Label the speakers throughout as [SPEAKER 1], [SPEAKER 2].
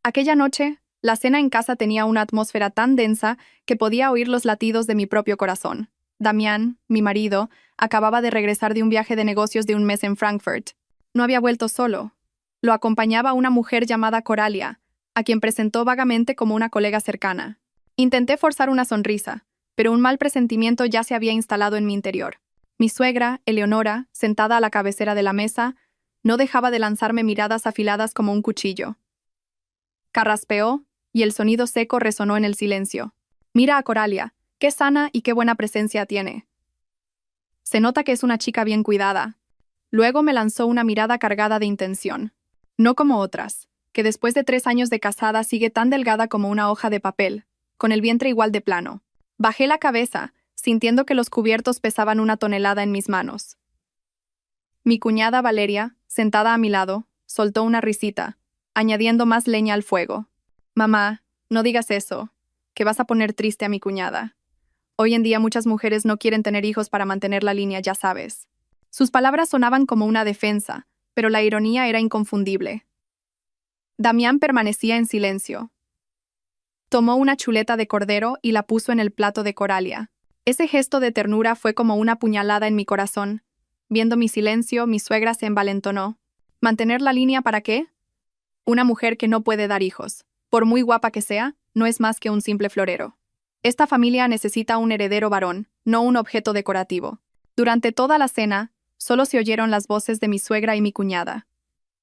[SPEAKER 1] Aquella noche, la cena en casa tenía una atmósfera tan densa que podía oír los latidos de mi propio corazón. Damián, mi marido, acababa de regresar de un viaje de negocios de un mes en Frankfurt. No había vuelto solo. Lo acompañaba una mujer llamada Coralia, a quien presentó vagamente como una colega cercana. Intenté forzar una sonrisa, pero un mal presentimiento ya se había instalado en mi interior. Mi suegra, Eleonora, sentada a la cabecera de la mesa, no dejaba de lanzarme miradas afiladas como un cuchillo. Carraspeó, y el sonido seco resonó en el silencio. Mira a Coralia, qué sana y qué buena presencia tiene. Se nota que es una chica bien cuidada. Luego me lanzó una mirada cargada de intención. No como otras, que después de 3 años de casada sigue tan delgada como una hoja de papel, con el vientre igual de plano. Bajé la cabeza, sintiendo que los cubiertos pesaban 1 tonelada en mis manos. Mi cuñada Valeria, sentada a mi lado, soltó una risita, añadiendo más leña al fuego. Mamá, no digas eso, que vas a poner triste a mi cuñada. Hoy en día muchas mujeres no quieren tener hijos para mantener la línea, ya sabes. Sus palabras sonaban como una defensa, pero la ironía era inconfundible. Damián permanecía en silencio. Tomó una chuleta de cordero y la puso en el plato de Coralia. Ese gesto de ternura fue como una puñalada en mi corazón. Viendo mi silencio, mi suegra se envalentonó. ¿Mantener la línea para qué? Una mujer que no puede dar hijos, por muy guapa que sea, no es más que un simple florero. Esta familia necesita un heredero varón, no un objeto decorativo. Durante toda la cena, solo se oyeron las voces de mi suegra y mi cuñada.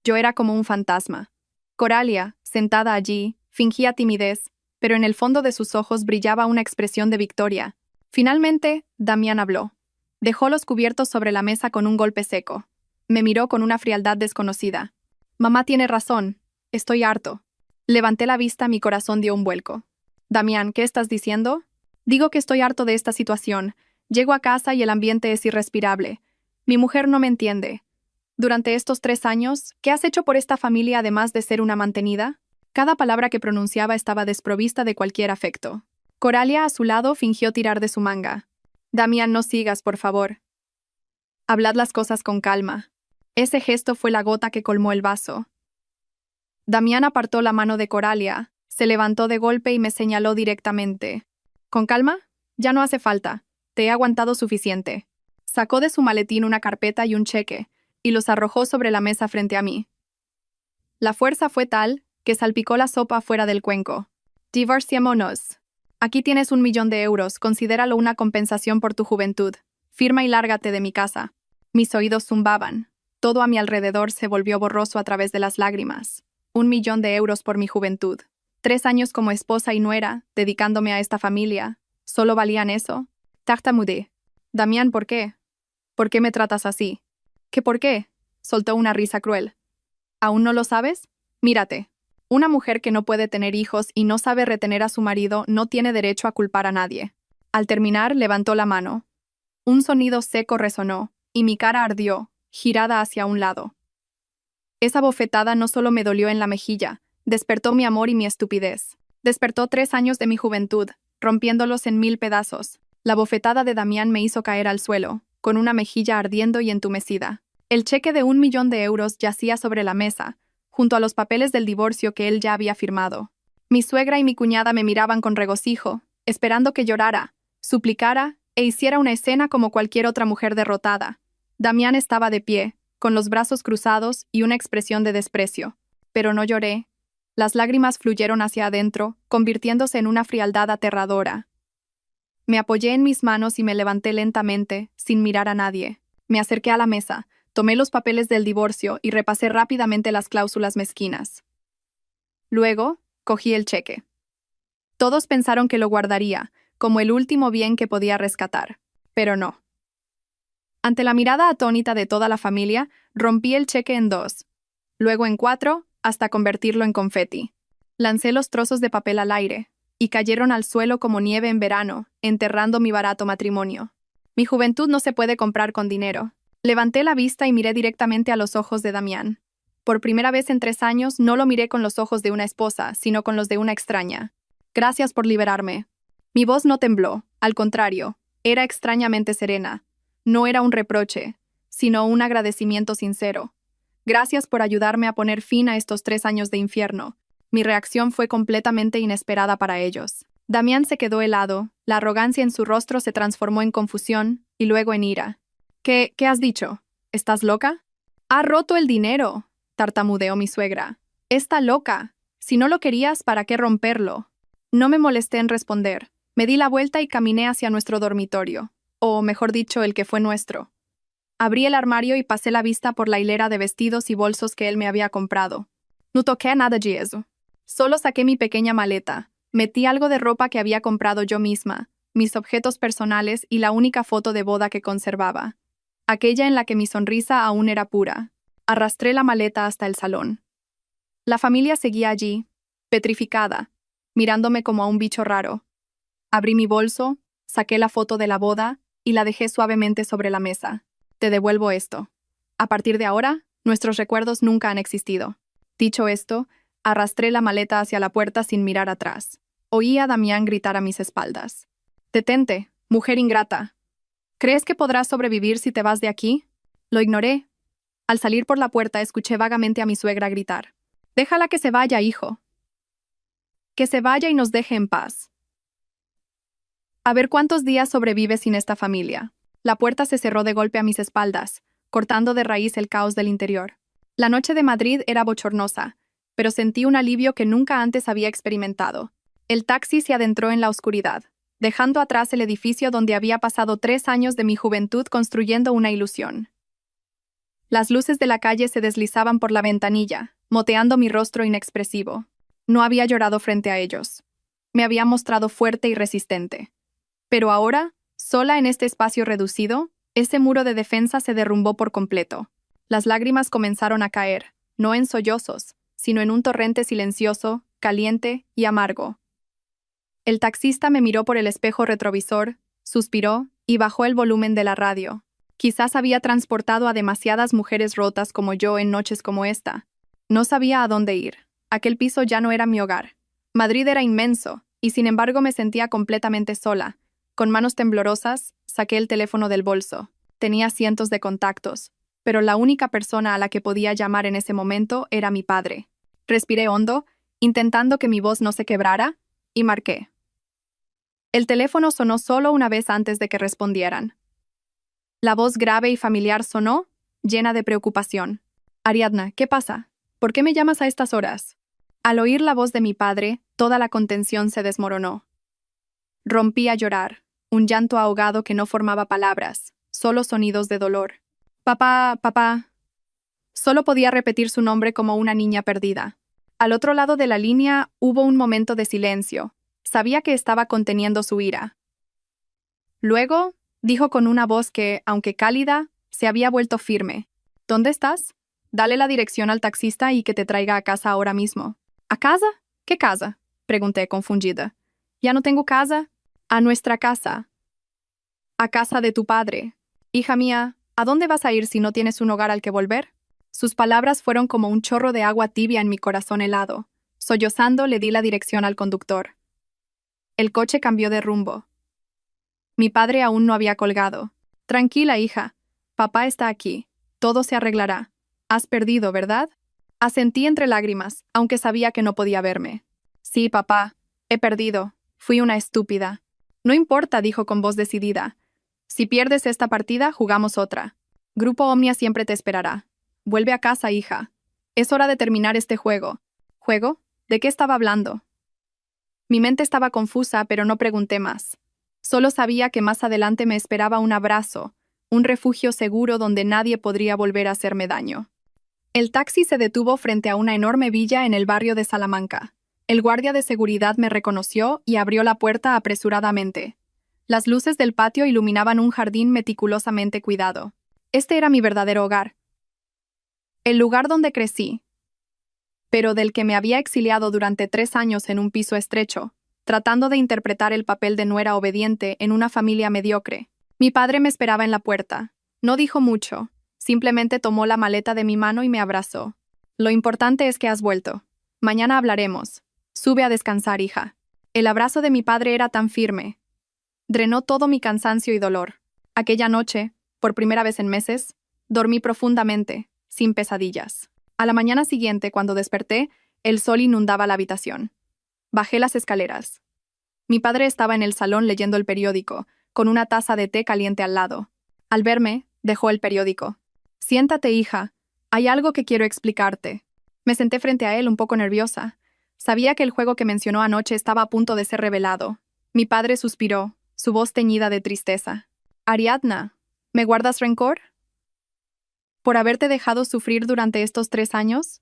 [SPEAKER 1] Yo era como un fantasma. Coralia, sentada allí, fingía timidez, pero en el fondo de sus ojos brillaba una expresión de victoria. Finalmente, Damián habló. Dejó los cubiertos sobre la mesa con un golpe seco. Me miró con una frialdad desconocida. Mamá tiene razón. Estoy harto. Levanté la vista, mi corazón dio un vuelco. Damián, ¿qué estás diciendo? Digo que estoy harto de esta situación. Llego a casa y el ambiente es irrespirable. Mi mujer no me entiende. Durante estos 3 años, ¿qué has hecho por esta familia además de ser una mantenida? Cada palabra que pronunciaba estaba desprovista de cualquier afecto. Coralia, a su lado, fingió tirar de su manga. Damián, no sigas, por favor. Hablad las cosas con calma. Ese gesto fue la gota que colmó el vaso. Damián apartó la mano de Coralia, se levantó de golpe y me señaló directamente. ¿Con calma? Ya no hace falta. Te he aguantado suficiente. Sacó de su maletín una carpeta y un cheque, y los arrojó sobre la mesa frente a mí. La fuerza fue tal que salpicó la sopa fuera del cuenco. Divorciémonos. Aquí tienes 1 millón de euros, considéralo una compensación por tu juventud. Firma y lárgate de mi casa. Mis oídos zumbaban. Todo a mi alrededor se volvió borroso a través de las lágrimas. 1 millón de euros por mi juventud. 3 años como esposa y nuera, dedicándome a esta familia. ¿Solo valían eso? Tartamudé. Damián, ¿por qué? ¿Por qué me tratas así? ¿Qué por qué? Soltó una risa cruel. ¿Aún no lo sabes? Mírate. Una mujer que no puede tener hijos y no sabe retener a su marido no tiene derecho a culpar a nadie. Al terminar, levantó la mano. Un sonido seco resonó, y mi cara ardió, girada hacia un lado. Esa bofetada no solo me dolió en la mejilla, despertó mi amor y mi estupidez. Despertó 3 años de mi juventud, rompiéndolos en 1000 pedazos. La bofetada de Damián me hizo caer al suelo, con una mejilla ardiendo y entumecida. El cheque de 1 millón de euros yacía sobre la mesa, junto a los papeles del divorcio que él ya había firmado. Mi suegra y mi cuñada me miraban con regocijo, esperando que llorara, suplicara e hiciera una escena como cualquier otra mujer derrotada. Damián estaba de pie, con los brazos cruzados y una expresión de desprecio. Pero no lloré. Las lágrimas fluyeron hacia adentro, convirtiéndose en una frialdad aterradora. Me apoyé en mis manos y me levanté lentamente, sin mirar a nadie. Me acerqué a la mesa, tomé los papeles del divorcio y repasé rápidamente las cláusulas mezquinas. Luego, cogí el cheque. Todos pensaron que lo guardaría, como el último bien que podía rescatar. Pero no. Ante la mirada atónita de toda la familia, rompí el cheque en 2, luego en 4, hasta convertirlo en confeti. Lancé los trozos de papel al aire, y cayeron al suelo como nieve en verano, enterrando mi barato matrimonio. Mi juventud no se puede comprar con dinero. Levanté la vista y miré directamente a los ojos de Damián. Por primera vez en 3 años no lo miré con los ojos de una esposa, sino con los de una extraña. Gracias por liberarme. Mi voz no tembló, al contrario, era extrañamente serena. No era un reproche, sino un agradecimiento sincero. Gracias por ayudarme a poner fin a estos 3 años de infierno. Mi reacción fue completamente inesperada para ellos. Damián se quedó helado, la arrogancia en su rostro se transformó en confusión y luego en ira. ¿Qué has dicho? ¿Estás loca? Ha roto el dinero, tartamudeó mi suegra. Está loca. Si no lo querías, ¿para qué romperlo? No me molesté en responder. Me di la vuelta y caminé hacia nuestro dormitorio, o mejor dicho, el que fue nuestro. Abrí el armario y pasé la vista por la hilera de vestidos y bolsos que él me había comprado. No toqué a nada de eso. Solo saqué mi pequeña maleta, metí algo de ropa que había comprado yo misma, mis objetos personales y la única foto de boda que conservaba, aquella en la que mi sonrisa aún era pura. Arrastré la maleta hasta el salón. La familia seguía allí, petrificada, mirándome como a un bicho raro. Abrí mi bolso, saqué la foto de la boda y la dejé suavemente sobre la mesa. Te devuelvo esto. A partir de ahora, nuestros recuerdos nunca han existido. Dicho esto, arrastré la maleta hacia la puerta sin mirar atrás. Oí a Damián gritar a mis espaldas. «Detente, mujer ingrata. ¿Crees que podrás sobrevivir si te vas de aquí?» Lo ignoré. Al salir por la puerta escuché vagamente a mi suegra gritar. «Déjala que se vaya, hijo. Que se vaya y nos deje en paz. A ver cuántos días sobrevive sin esta familia». La puerta se cerró de golpe a mis espaldas, cortando de raíz el caos del interior. La noche de Madrid era bochornosa, pero sentí un alivio que nunca antes había experimentado. El taxi se adentró en la oscuridad, dejando atrás el edificio donde había pasado 3 años de mi juventud construyendo una ilusión. Las luces de la calle se deslizaban por la ventanilla, moteando mi rostro inexpresivo. No había llorado frente a ellos. Me había mostrado fuerte y resistente. Pero ahora, sola en este espacio reducido, ese muro de defensa se derrumbó por completo. Las lágrimas comenzaron a caer, no en sollozos, sino en un torrente silencioso, caliente y amargo. El taxista me miró por el espejo retrovisor, suspiró y bajó el volumen de la radio. Quizás había transportado a demasiadas mujeres rotas como yo en noches como esta. No sabía a dónde ir. Aquel piso ya no era mi hogar. Madrid era inmenso, y sin embargo me sentía completamente sola. Con manos temblorosas, saqué el teléfono del bolso. Tenía cientos de contactos, pero la única persona a la que podía llamar en ese momento era mi padre. Respiré hondo, intentando que mi voz no se quebrara, y marqué. El teléfono sonó solo una vez antes de que respondieran. La voz grave y familiar sonó, llena de preocupación. «Ariadna, ¿qué pasa? ¿Por qué me llamas a estas horas?» Al oír la voz de mi padre, toda la contención se desmoronó. Rompí a llorar, un llanto ahogado que no formaba palabras, solo sonidos de dolor. «Papá, papá». Solo podía repetir su nombre como una niña perdida. Al otro lado de la línea hubo un momento de silencio. Sabía que estaba conteniendo su ira. Luego, dijo con una voz que, aunque cálida, se había vuelto firme. «¿Dónde estás? Dale la dirección al taxista y que te traiga a casa ahora mismo». «¿A casa? ¿Qué casa?», pregunté confundida. «Ya no tengo casa». «A nuestra casa. A casa de tu padre. Hija mía, ¿a dónde vas a ir si no tienes un hogar al que volver?». Sus palabras fueron como un chorro de agua tibia en mi corazón helado. Sollozando, le di la dirección al conductor. El coche cambió de rumbo. Mi padre aún no había colgado. «Tranquila, hija. Papá está aquí. Todo se arreglará. Has perdido, ¿verdad?». Asentí entre lágrimas, aunque sabía que no podía verme. «Sí, papá. He perdido. Fui una estúpida». «No importa», dijo con voz decidida. «Si pierdes esta partida, jugamos otra. Grupo Omnia siempre te esperará. Vuelve a casa, hija. Es hora de terminar este juego». «¿Juego? ¿De qué estaba hablando?». Mi mente estaba confusa, pero no pregunté más. Solo sabía que más adelante me esperaba un abrazo, un refugio seguro donde nadie podría volver a hacerme daño. El taxi se detuvo frente a una enorme villa en el barrio de Salamanca. El guardia de seguridad me reconoció y abrió la puerta apresuradamente. Las luces del patio iluminaban un jardín meticulosamente cuidado. Este era mi verdadero hogar. El lugar donde crecí, pero del que me había exiliado durante 3 años en un piso estrecho, tratando de interpretar el papel de nuera obediente en una familia mediocre. Mi padre me esperaba en la puerta. No dijo mucho, simplemente tomó la maleta de mi mano y me abrazó. «Lo importante es que has vuelto. Mañana hablaremos. Sube a descansar, hija». El abrazo de mi padre era tan firme. Drenó todo mi cansancio y dolor. Aquella noche, por primera vez en meses, dormí profundamente, sin pesadillas. A la mañana siguiente, cuando desperté, El sol inundaba la habitación. Bajé las escaleras. Mi padre estaba en el salón leyendo el periódico, con una taza de té caliente al lado. Al verme, dejó el periódico. Siéntate, hija. Hay algo que quiero explicarte. Me senté frente a él un poco nerviosa. Sabía que el juego que mencionó anoche estaba a punto de ser revelado. Mi padre suspiró, su voz teñida de tristeza. Ariadna, ¿me guardas rencor? ¿Por haberte dejado sufrir durante estos 3 años?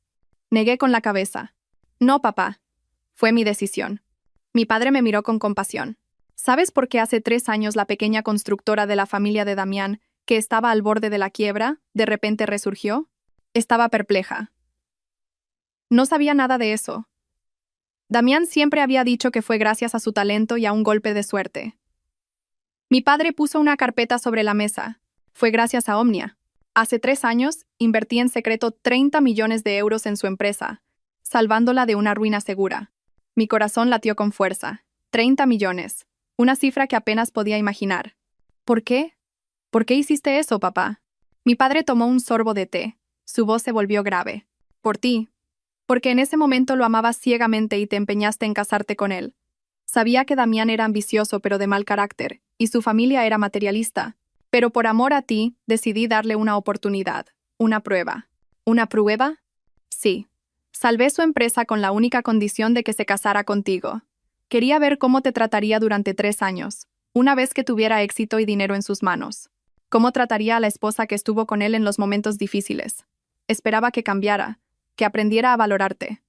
[SPEAKER 1] Negué con la cabeza. No, papá. Fue mi decisión. Mi padre me miró con compasión. ¿Sabes por qué hace 3 años la pequeña constructora de la familia de Damián, que estaba al borde de la quiebra, de repente resurgió? Estaba perpleja. No sabía nada de eso. Damián siempre había dicho que fue gracias a su talento y a un golpe de suerte. Mi padre puso una carpeta sobre la mesa. Fue gracias a Omnia. Hace 3 años, invertí en secreto 30 millones de euros en su empresa, salvándola de una ruina segura. Mi corazón latió con fuerza. 30 millones. Una cifra que apenas podía imaginar. ¿Por qué? ¿Por qué hiciste eso, papá? Mi padre tomó un sorbo de té. Su voz se volvió grave. Por ti. Porque en ese momento lo amabas ciegamente y te empeñaste en casarte con él. Sabía que Damián era ambicioso pero de mal carácter, y su familia era materialista. Pero por amor a ti, decidí darle una oportunidad, una prueba. ¿Una prueba? Sí. Salvé su empresa con la única condición de que se casara contigo. Quería ver cómo te trataría durante 3 años, una vez que tuviera éxito y dinero en sus manos. Cómo trataría a la esposa que estuvo con él en los momentos difíciles. Esperaba que cambiara, que aprendiera a valorarte.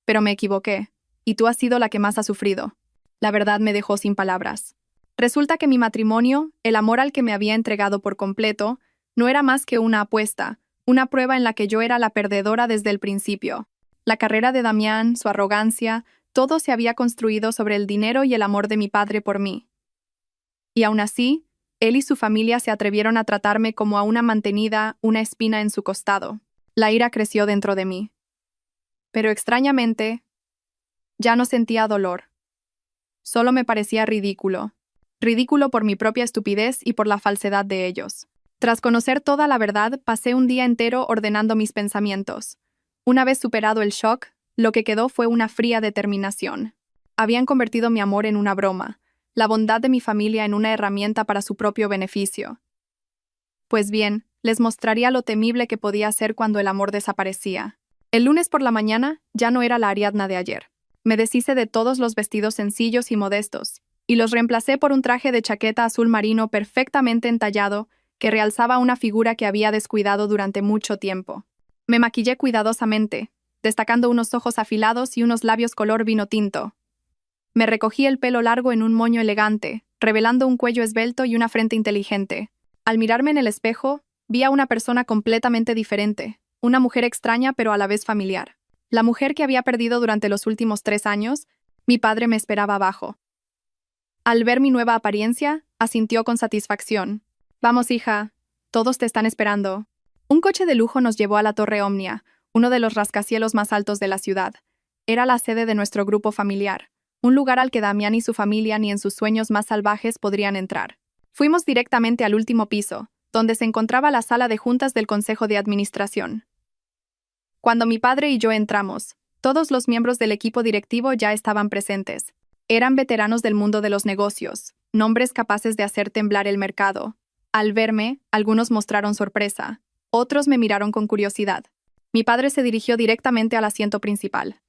[SPEAKER 1] Pero me equivoqué, y tú has sido la que más ha sufrido. La verdad me dejó sin palabras. Resulta que mi matrimonio, el amor al que me había entregado por completo, no era más que una apuesta, una prueba en la que yo era la perdedora desde el principio. La carrera de Damián, su arrogancia, todo se había construido sobre el dinero y el amor de mi padre por mí. Y aún así, él y su familia se atrevieron a tratarme como a una mantenida, una espina en su costado. La ira creció dentro de mí. Pero extrañamente, ya no sentía dolor. Solo me parecía ridículo. Ridículo por mi propia estupidez y por la falsedad de ellos. Tras conocer toda la verdad, pasé un día entero ordenando mis pensamientos. Una vez superado el shock, lo que quedó fue una fría determinación. Habían convertido mi amor en una broma, la bondad de mi familia en una herramienta para su propio beneficio. Pues bien, les mostraría lo temible que podía ser cuando el amor desaparecía. El lunes por la mañana ya no era la Ariadna de ayer. Me deshice de todos los vestidos sencillos y modestos, y los reemplacé por un traje de chaqueta azul marino perfectamente entallado que realzaba una figura que había descuidado durante mucho tiempo. Me maquillé cuidadosamente, destacando unos ojos afilados y unos labios color vino tinto. Me recogí el pelo largo en un moño elegante, revelando un cuello esbelto y una frente inteligente. Al mirarme en el espejo, vi a una persona completamente diferente, una mujer extraña pero a la vez familiar. La mujer que había perdido durante los últimos 3 años, mi padre me esperaba abajo. Al ver mi nueva apariencia, asintió con satisfacción. Vamos, hija, todos te están esperando. Un coche de lujo nos llevó a la Torre Omnia, uno de los rascacielos más altos de la ciudad. Era la sede de nuestro grupo familiar, un lugar al que Damián y su familia ni en sus sueños más salvajes podrían entrar. Fuimos directamente al último piso, donde se encontraba la sala de juntas del Consejo de Administración. Cuando mi padre y yo entramos, todos los miembros del equipo directivo ya estaban presentes. Eran veteranos del mundo de los negocios, nombres capaces de hacer temblar el mercado. Al verme, algunos mostraron sorpresa, otros me miraron con curiosidad. Mi padre se dirigió directamente al asiento principal.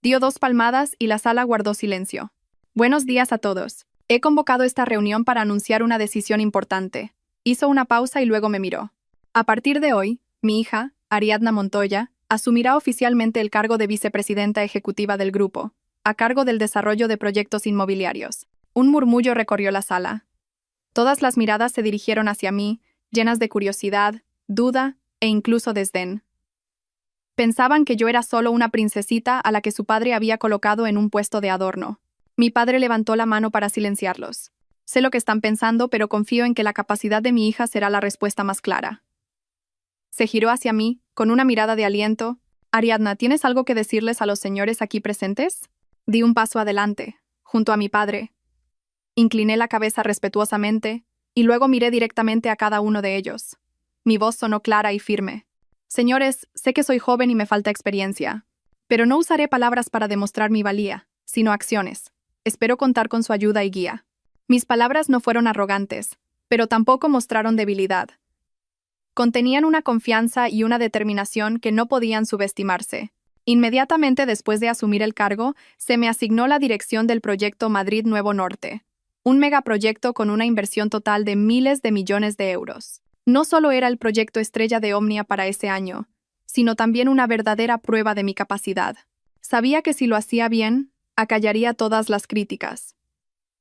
[SPEAKER 1] Dio 2 palmadas y la sala guardó silencio. Buenos días a todos. He convocado esta reunión para anunciar una decisión importante. Hizo una pausa y luego me miró. A partir de hoy, mi hija, Ariadna Montoya, asumirá oficialmente el cargo de vicepresidenta ejecutiva del grupo, a cargo del desarrollo de proyectos inmobiliarios. Un murmullo recorrió la sala. Todas las miradas se dirigieron hacia mí, llenas de curiosidad, duda e incluso desdén. Pensaban que yo era solo una princesita a la que su padre había colocado en un puesto de adorno. Mi padre levantó la mano para silenciarlos. Sé lo que están pensando, pero confío en que la capacidad de mi hija será la respuesta más clara. Se giró hacia mí, con una mirada de aliento. Ariadna, ¿tienes algo que decirles a los señores aquí presentes? Di un paso adelante, junto a mi padre. Incliné la cabeza respetuosamente, y luego miré directamente a cada uno de ellos. Mi voz sonó clara y firme. Señores, sé que soy joven y me falta experiencia, Pero no usaré palabras para demostrar mi valía, sino acciones. Espero contar con su ayuda y guía. Mis palabras no fueron arrogantes, pero tampoco mostraron debilidad. Contenían una confianza y una determinación que no podían subestimarse. Inmediatamente después de asumir el cargo, se me asignó la dirección del proyecto Madrid Nuevo Norte, un megaproyecto con una inversión total de miles de millones de euros. No solo era el proyecto estrella de Omnia para ese año, sino también una verdadera prueba de mi capacidad. Sabía que si lo hacía bien, acallaría todas las críticas.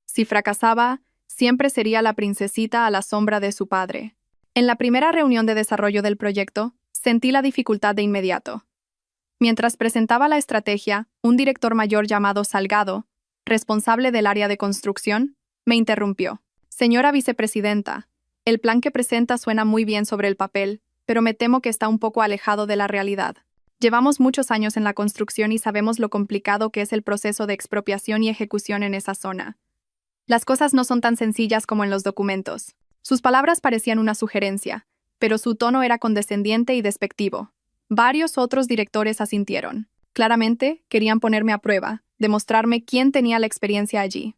[SPEAKER 1] Si fracasaba, siempre sería la princesita a la sombra de su padre. En la primera reunión de desarrollo del proyecto, sentí la dificultad de inmediato. Mientras presentaba la estrategia, un director mayor llamado Salgado, responsable del área de construcción, me interrumpió. Señora vicepresidenta, el plan que presenta suena muy bien sobre el papel, pero me temo que está un poco alejado de la realidad. Llevamos muchos años en la construcción y sabemos lo complicado que es el proceso de expropiación y ejecución en esa zona. Las cosas no son tan sencillas como en los documentos. Sus palabras parecían una sugerencia, pero su tono era condescendiente y despectivo. Varios otros directores asintieron. Claramente, querían ponerme a prueba, demostrarme quién tenía la experiencia allí.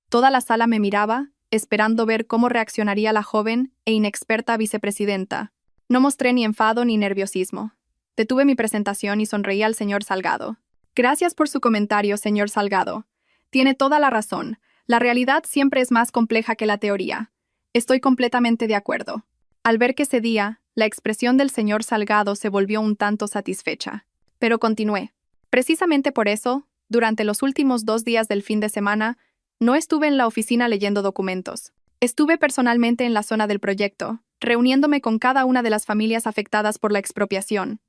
[SPEAKER 1] Toda la sala me miraba, esperando ver cómo reaccionaría la joven e inexperta vicepresidenta. No mostré ni enfado ni nerviosismo. Detuve mi presentación y sonreí al señor Salgado. Gracias por su comentario, señor Salgado. Tiene toda la razón. La realidad siempre es más compleja que la teoría. Estoy completamente de acuerdo. Al ver que cedía, la expresión del señor Salgado se volvió un tanto satisfecha. Pero continué. Precisamente por eso, durante los últimos 2 días del fin de semana, no estuve en la oficina leyendo documentos. Estuve personalmente en la zona del proyecto, reuniéndome con cada una de las familias afectadas por la expropiación.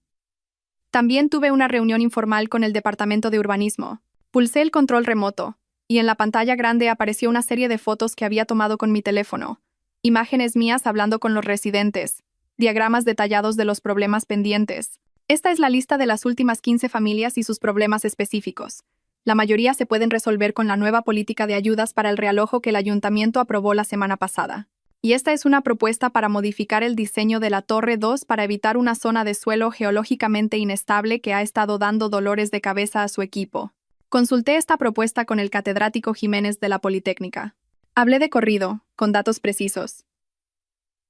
[SPEAKER 1] También tuve una reunión informal con el Departamento de Urbanismo. Pulsé el control remoto, y en la pantalla grande apareció una serie de fotos que había tomado con mi teléfono. Imágenes mías hablando con los residentes, diagramas detallados de los problemas pendientes. Esta es la lista de las últimas 15 familias y sus problemas específicos. La mayoría se pueden resolver con la nueva política de ayudas para el realojo que el ayuntamiento aprobó la semana pasada. Y esta es una propuesta para modificar el diseño de la Torre 2 para evitar una zona de suelo geológicamente inestable que ha estado dando dolores de cabeza a su equipo. Consulté esta propuesta con el catedrático Jiménez de la Politécnica. Hablé de corrido, con datos precisos.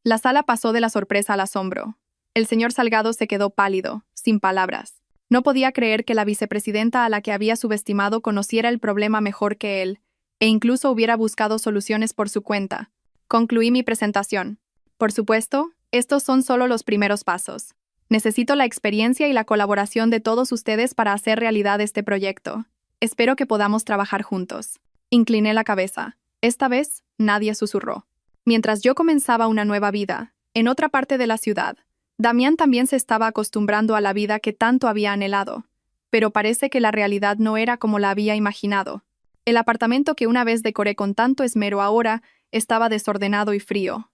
[SPEAKER 1] La sala pasó de la sorpresa al asombro. El señor Salgado se quedó pálido, sin palabras. No podía creer que la vicepresidenta a la que había subestimado conociera el problema mejor que él, e incluso hubiera buscado soluciones por su cuenta. Concluí mi presentación. Por supuesto, estos son solo los primeros pasos. Necesito la experiencia y la colaboración de todos ustedes para hacer realidad este proyecto. Espero que podamos trabajar juntos. Incliné la cabeza. Esta vez, nadie susurró. Mientras yo comenzaba una nueva vida, en otra parte de la ciudad, Damián también se estaba acostumbrando a la vida que tanto había anhelado, pero parece que la realidad no era como la había imaginado. El apartamento que una vez decoré con tanto esmero ahora estaba desordenado y frío.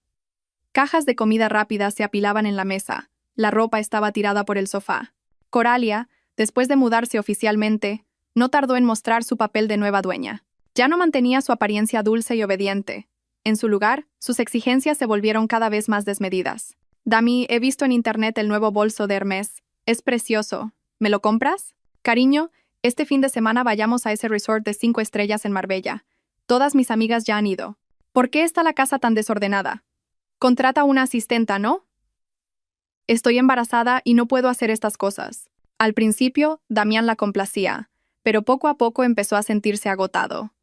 [SPEAKER 1] Cajas de comida rápida se apilaban en la mesa, la ropa estaba tirada por el sofá. Coralia, después de mudarse oficialmente, no tardó en mostrar su papel de nueva dueña. Ya no mantenía su apariencia dulce y obediente. En su lugar, sus exigencias se volvieron cada vez más desmedidas. Dami, he visto en internet el nuevo bolso de Hermès. Es precioso. ¿Me lo compras? Cariño, este fin de semana vayamos a ese resort de 5 estrellas en Marbella. Todas mis amigas ya han ido. ¿Por qué está la casa tan desordenada? Contrata una asistenta, ¿no? Estoy embarazada y no puedo hacer estas cosas. Al principio, Damián la complacía, pero poco a poco empezó a sentirse agotado.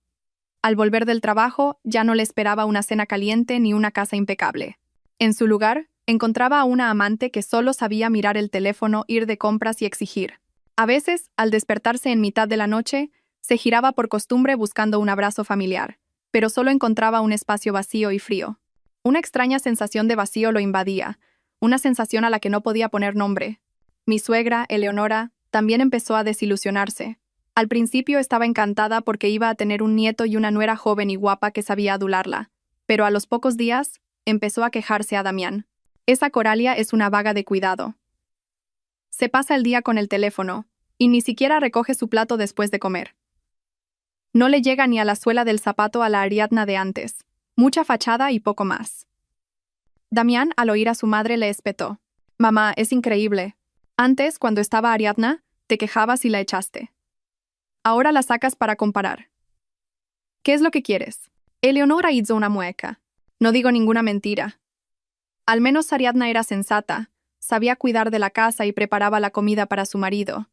[SPEAKER 1] Al volver del trabajo, ya no le esperaba una cena caliente ni una casa impecable. En su lugar, encontraba a una amante que solo sabía mirar el teléfono, ir de compras y exigir. A veces, al despertarse en mitad de la noche, se giraba por costumbre buscando un abrazo familiar, pero solo encontraba un espacio vacío y frío. Una extraña sensación de vacío lo invadía, una sensación a la que no podía poner nombre. Mi suegra, Eleonora, también empezó a desilusionarse. Al principio estaba encantada porque iba a tener un nieto y una nuera joven y guapa que sabía adularla, pero a los pocos días, empezó a quejarse a Damián. Esa Coralia es una vaga de cuidado. Se pasa el día con el teléfono, y ni siquiera recoge su plato después de comer. No le llega ni a la suela del zapato a la Ariadna de antes. Mucha fachada y poco más. Damián, al oír a su madre, le espetó. Mamá, es increíble. Antes, cuando estaba Ariadna, Te quejabas y la echaste. Ahora la sacas para comparar. ¿Qué es lo que quieres? Eleonora hizo una mueca. No digo ninguna mentira. Al menos Ariadna era sensata, sabía cuidar de la casa y preparaba la comida para su marido.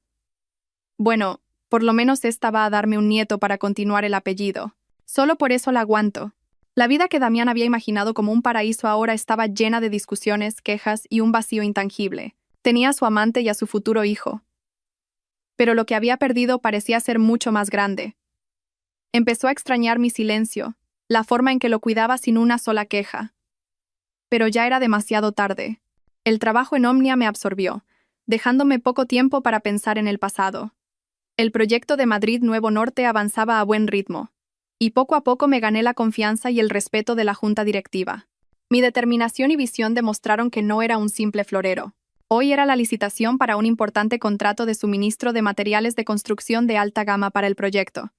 [SPEAKER 1] Bueno, por lo menos esta va a darme un nieto para continuar el apellido. Solo por eso la aguanto. La vida que Damián había imaginado como un paraíso ahora estaba llena de discusiones, quejas y un vacío intangible. Tenía a su amante y a su futuro hijo. Pero lo que había perdido parecía ser mucho más grande. Empezó a extrañar mi silencio, la forma en que lo cuidaba sin una sola queja. Pero ya era demasiado tarde. El trabajo en Omnia me absorbió, dejándome poco tiempo para pensar en el pasado. El proyecto de Madrid Nuevo Norte avanzaba a buen ritmo, y poco a poco me gané la confianza y el respeto de la junta directiva. Mi determinación y visión demostraron que no era un simple florero. Hoy era la licitación para un importante contrato de suministro de materiales de construcción de alta gama para el proyecto.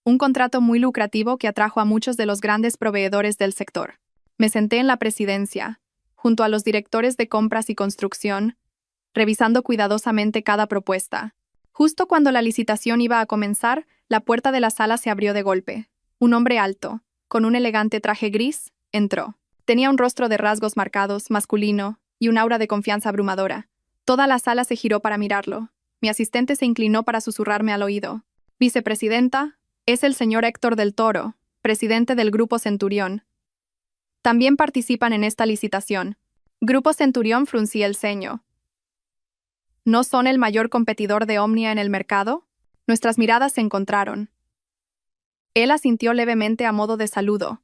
[SPEAKER 1] Un contrato muy lucrativo que atrajo a muchos de los grandes proveedores del sector. Me senté en la presidencia, junto a los directores de compras y construcción, revisando cuidadosamente cada propuesta. Justo cuando la licitación iba a comenzar, la puerta de la sala se abrió de golpe. Un hombre alto, con un elegante traje gris, entró. Tenía un rostro de rasgos marcados, masculino, y un aura de confianza abrumadora. Toda la sala se giró para mirarlo. Mi asistente se inclinó para susurrarme al oído. Vicepresidenta, es el señor Héctor del Toro, presidente del Grupo Centurión. También participan en esta licitación. Grupo Centurión fruncía el ceño. ¿No son el mayor competidor de Omnia en el mercado? Nuestras miradas se encontraron. Él asintió levemente a modo de saludo.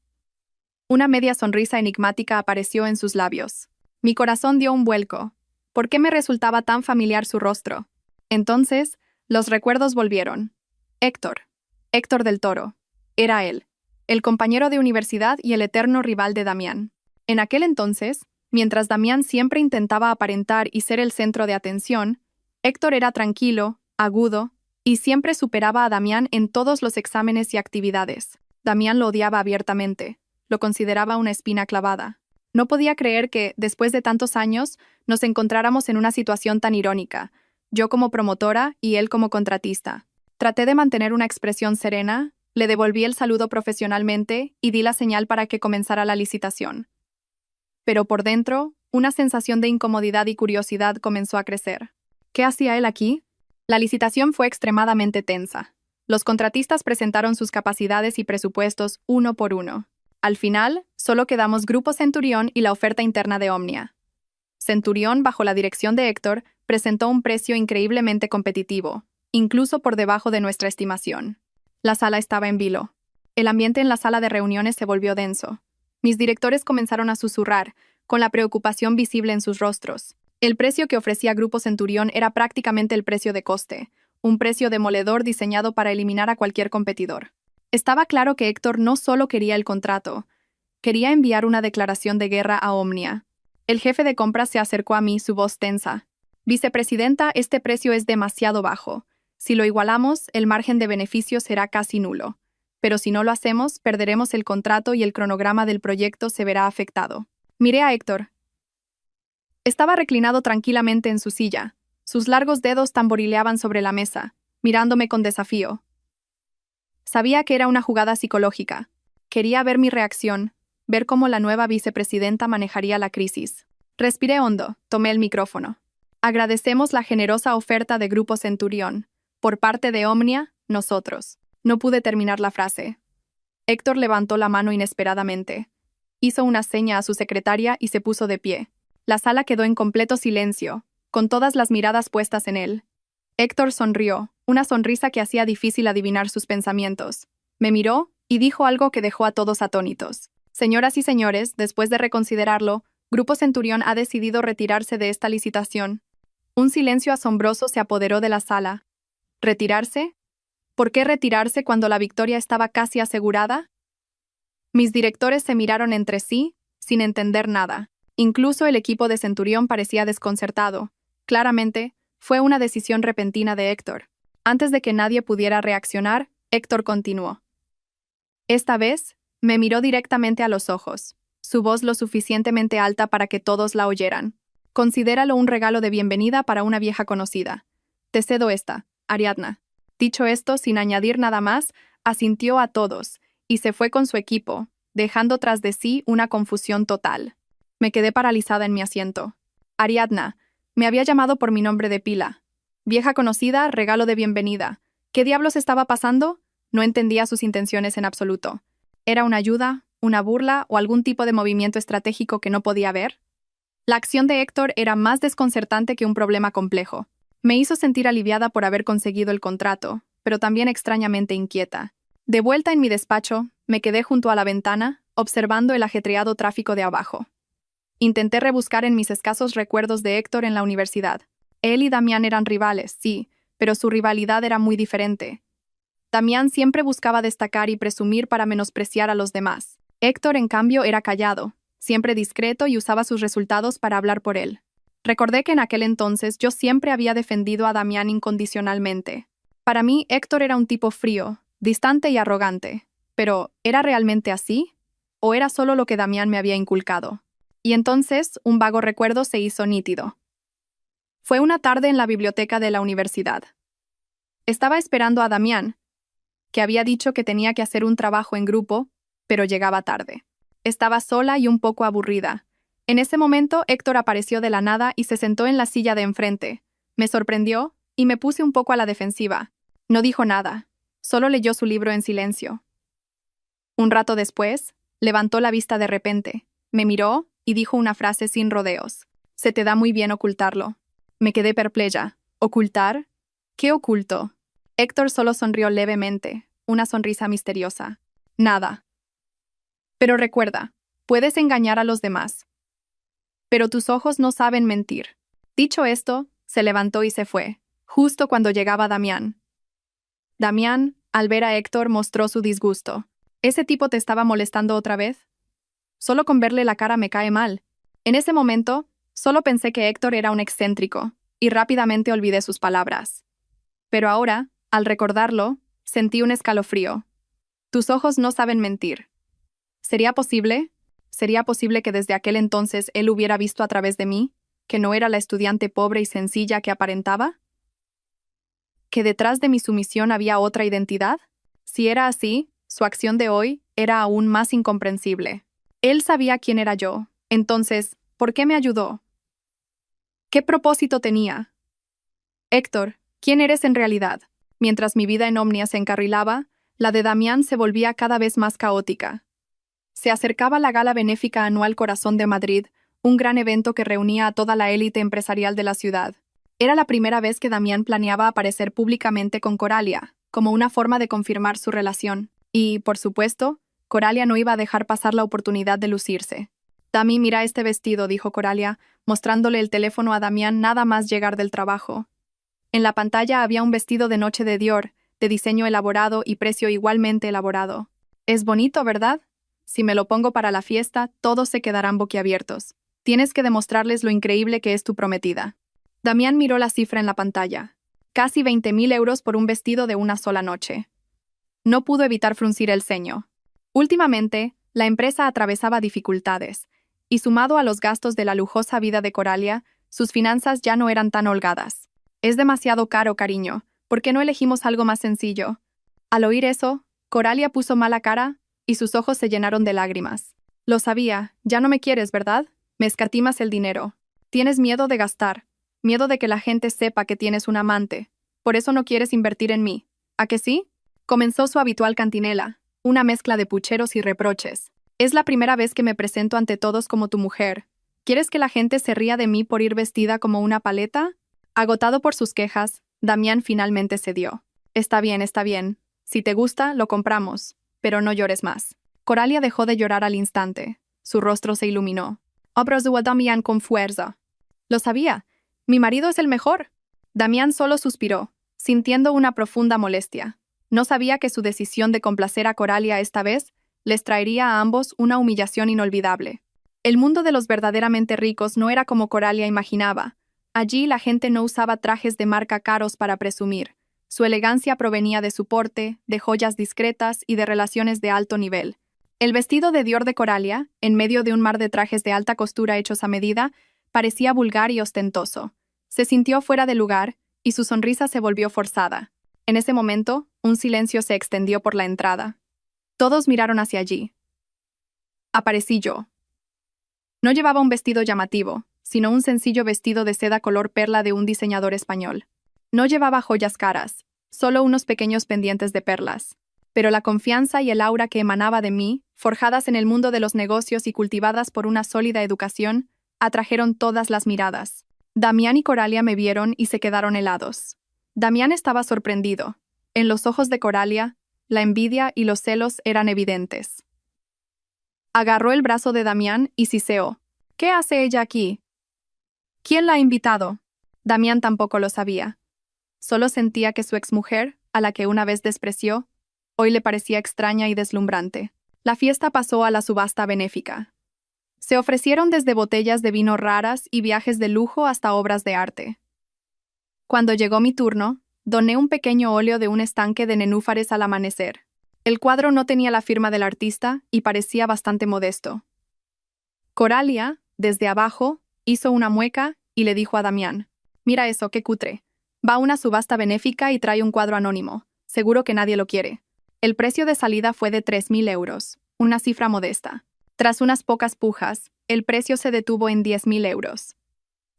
[SPEAKER 1] Una media sonrisa enigmática apareció en sus labios. Mi corazón dio un vuelco. ¿Por qué me resultaba tan familiar su rostro? Entonces, los recuerdos volvieron. Héctor del Toro. Era él, el compañero de universidad y el eterno rival de Damián. En aquel entonces, mientras Damián siempre intentaba aparentar y ser el centro de atención, Héctor era tranquilo, agudo, y siempre superaba a Damián en todos los exámenes y actividades. Damián lo odiaba abiertamente, lo consideraba una espina clavada. No podía creer que, después de tantos años, nos encontráramos en una situación tan irónica, yo como promotora y él como contratista. Traté de mantener una expresión serena, le devolví el saludo profesionalmente y di la señal para que comenzara la licitación. Pero por dentro, una sensación de incomodidad y curiosidad comenzó a crecer. ¿Qué hacía él aquí? La licitación fue extremadamente tensa. Los contratistas presentaron sus capacidades y presupuestos uno por uno. Al final, solo quedamos Grupo Centurión y la oferta interna de Omnia. Centurión, bajo la dirección de Héctor, presentó un precio increíblemente competitivo, incluso por debajo de nuestra estimación. La sala estaba en vilo. El ambiente en la sala de reuniones se volvió denso. Mis directores comenzaron a susurrar, con la preocupación visible en sus rostros. El precio que ofrecía Grupo Centurión era prácticamente el precio de coste, un precio demoledor diseñado para eliminar a cualquier competidor. Estaba claro que Héctor no solo quería el contrato, quería enviar una declaración de guerra a Omnia. El jefe de compras se acercó a mí, su voz tensa. Vicepresidenta, este precio es demasiado bajo. Si lo igualamos, el margen de beneficio será casi nulo. Pero si no lo hacemos, perderemos el contrato y el cronograma del proyecto se verá afectado. Miré a Héctor. Estaba reclinado tranquilamente en su silla. Sus largos dedos tamborileaban sobre la mesa, mirándome con desafío. Sabía que era una jugada psicológica. Quería ver mi reacción, ver cómo la nueva vicepresidenta manejaría la crisis. Respiré hondo, tomé el micrófono. Agradecemos la generosa oferta de Grupo Centurión. Por parte de Omnia, nosotros. No pude terminar la frase. Héctor levantó la mano inesperadamente. Hizo una seña a su secretaria y se puso de pie. La sala quedó en completo silencio, con todas las miradas puestas en él. Héctor sonrió, una sonrisa que hacía difícil adivinar sus pensamientos. Me miró y dijo algo que dejó a todos atónitos. Señoras y señores, después de reconsiderarlo, Grupo Centurión ha decidido retirarse de esta licitación. Un silencio asombroso se apoderó de la sala. ¿Retirarse? ¿Por qué retirarse cuando la victoria estaba casi asegurada? Mis directores se miraron entre sí, sin entender nada. Incluso el equipo de Centurión parecía desconcertado. Claramente, fue una decisión repentina de Héctor. Antes de que nadie pudiera reaccionar, Héctor continuó. Esta vez, me miró directamente a los ojos, su voz lo suficientemente alta para que todos la oyeran. Considéralo un regalo de bienvenida para una vieja conocida. Te cedo esta, Ariadna. Dicho esto, sin añadir nada más, asintió a todos y se fue con su equipo, dejando tras de sí una confusión total. Me quedé paralizada en mi asiento. Ariadna, me había llamado por mi nombre de pila. Vieja conocida, regalo de bienvenida. ¿Qué diablos estaba pasando? No entendía sus intenciones en absoluto. ¿Era una ayuda, una burla o algún tipo de movimiento estratégico que no podía ver? La acción de Héctor era más desconcertante que un problema complejo. Me hizo sentir aliviada por haber conseguido el contrato, pero también extrañamente inquieta. De vuelta en mi despacho, me quedé junto a la ventana, observando el ajetreado tráfico de abajo. Intenté rebuscar en mis escasos recuerdos de Héctor en la universidad. Él y Damián eran rivales, sí, pero su rivalidad era muy diferente. Damián siempre buscaba destacar y presumir para menospreciar a los demás. Héctor, en cambio, era callado, siempre discreto y usaba sus resultados para hablar por él. Recordé que en aquel entonces yo siempre había defendido a Damián incondicionalmente. Para mí, Héctor era un tipo frío, distante y arrogante. Pero, ¿era realmente así? ¿O era solo lo que Damián me había inculcado? Y entonces, un vago recuerdo se hizo nítido. Fue una tarde en la biblioteca de la universidad. Estaba esperando a Damián, que había dicho que tenía que hacer un trabajo en grupo, pero llegaba tarde. Estaba sola y un poco aburrida. En ese momento, Héctor apareció de la nada y se sentó en la silla de enfrente. Me sorprendió y me puse un poco a la defensiva. No dijo nada, solo leyó su libro en silencio. Un rato después, levantó la vista de repente, me miró y dijo una frase sin rodeos. Se te da muy bien ocultarlo. Me quedé perpleja. ¿Ocultar? ¿Qué oculto? Héctor solo sonrió levemente, una sonrisa misteriosa. Nada. Pero recuerda, puedes engañar a los demás. Pero tus ojos no saben mentir. Dicho esto, se levantó y se fue, justo cuando llegaba Damián. Damián, al ver a Héctor, mostró su disgusto. ¿Ese tipo te estaba molestando otra vez? Solo con verle la cara me cae mal. En ese momento, solo pensé que Héctor era un excéntrico, y rápidamente olvidé sus palabras. Pero ahora, al recordarlo, sentí un escalofrío. Tus ojos no saben mentir. ¿Sería posible? ¿Sería posible que desde aquel entonces él hubiera visto a través de mí, que no era la estudiante pobre y sencilla que aparentaba? ¿Que detrás de mi sumisión había otra identidad? Si era así, su acción de hoy era aún más incomprensible. Él sabía quién era yo. Entonces, ¿por qué me ayudó? ¿Qué propósito tenía? Héctor, ¿quién eres en realidad? Mientras mi vida en Omnia se encarrilaba, la de Damián se volvía cada vez más caótica. Se acercaba la gala benéfica anual Corazón de Madrid, un gran evento que reunía a toda la élite empresarial de la ciudad. Era la primera vez que Damián planeaba aparecer públicamente con Coralia, como una forma de confirmar su relación. Y, por supuesto, Coralia no iba a dejar pasar la oportunidad de lucirse. «Dami, mira este vestido», dijo Coralia, mostrándole el teléfono a Damián nada más llegar del trabajo. En la pantalla había un vestido de noche de Dior, de diseño elaborado y precio igualmente elaborado. «Es bonito, ¿verdad? Si me lo pongo para la fiesta, todos se quedarán boquiabiertos. Tienes que demostrarles lo increíble que es tu prometida». Damián miró la cifra en la pantalla. Casi 20.000 euros por un vestido de una sola noche. No pudo evitar fruncir el ceño. Últimamente, la empresa atravesaba dificultades, y sumado a los gastos de la lujosa vida de Coralia, sus finanzas ya no eran tan holgadas. «Es demasiado caro, cariño. ¿Por qué no elegimos algo más sencillo?» Al oír eso, Coralia puso mala cara y sus ojos se llenaron de lágrimas. «Lo sabía. Ya no me quieres, ¿verdad? Me escatimas el dinero. Tienes miedo de gastar. Miedo de que la gente sepa que tienes un amante. Por eso no quieres invertir en mí. ¿A que sí?» Comenzó su habitual cantinela, una mezcla de pucheros y reproches. «Es la primera vez que me presento ante todos como tu mujer. ¿Quieres que la gente se ría de mí por ir vestida como una paleta?» Agotado por sus quejas, Damián finalmente cedió. Está bien. Si te gusta, lo compramos. Pero no llores más». Coralia dejó de llorar al instante. Su rostro se iluminó. «Abrazó a Damián con fuerza». «Lo sabía. Mi marido es el mejor». Damián solo suspiró, sintiendo una profunda molestia. No sabía que su decisión de complacer a Coralia esta vez les traería a ambos una humillación inolvidable. El mundo de los verdaderamente ricos no era como Coralia imaginaba. Allí la gente no usaba trajes de marca caros para presumir. Su elegancia provenía de su porte, de joyas discretas y de relaciones de alto nivel. El vestido de Dior de Coralia, en medio de un mar de trajes de alta costura hechos a medida, parecía vulgar y ostentoso. Se sintió fuera de lugar y su sonrisa se volvió forzada. En ese momento, un silencio se extendió por la entrada. Todos miraron hacia allí. Aparecí yo. No llevaba un vestido llamativo, sino un sencillo vestido de seda color perla de un diseñador español. No llevaba joyas caras, solo unos pequeños pendientes de perlas. Pero la confianza y el aura que emanaba de mí, forjadas en el mundo de los negocios y cultivadas por una sólida educación, atrajeron todas las miradas. Damián y Coralia me vieron y se quedaron helados. Damián estaba sorprendido. En los ojos de Coralia, la envidia y los celos eran evidentes. Agarró el brazo de Damián y siseó. ¿Qué hace ella aquí? ¿Quién la ha invitado? Damián tampoco lo sabía. Solo sentía que su exmujer, a la que una vez despreció, hoy le parecía extraña y deslumbrante. La fiesta pasó a la subasta benéfica. Se ofrecieron desde botellas de vino raras y viajes de lujo hasta obras de arte. Cuando llegó mi turno, doné un pequeño óleo de un estanque de nenúfares al amanecer. El cuadro no tenía la firma del artista y parecía bastante modesto. Coralia, desde abajo, hizo una mueca y le dijo a Damián: «Mira eso, qué cutre. Va a una subasta benéfica y trae un cuadro anónimo. Seguro que nadie lo quiere». El precio de salida fue de 3.000 euros, una cifra modesta. Tras unas pocas pujas, el precio se detuvo en 10.000 euros.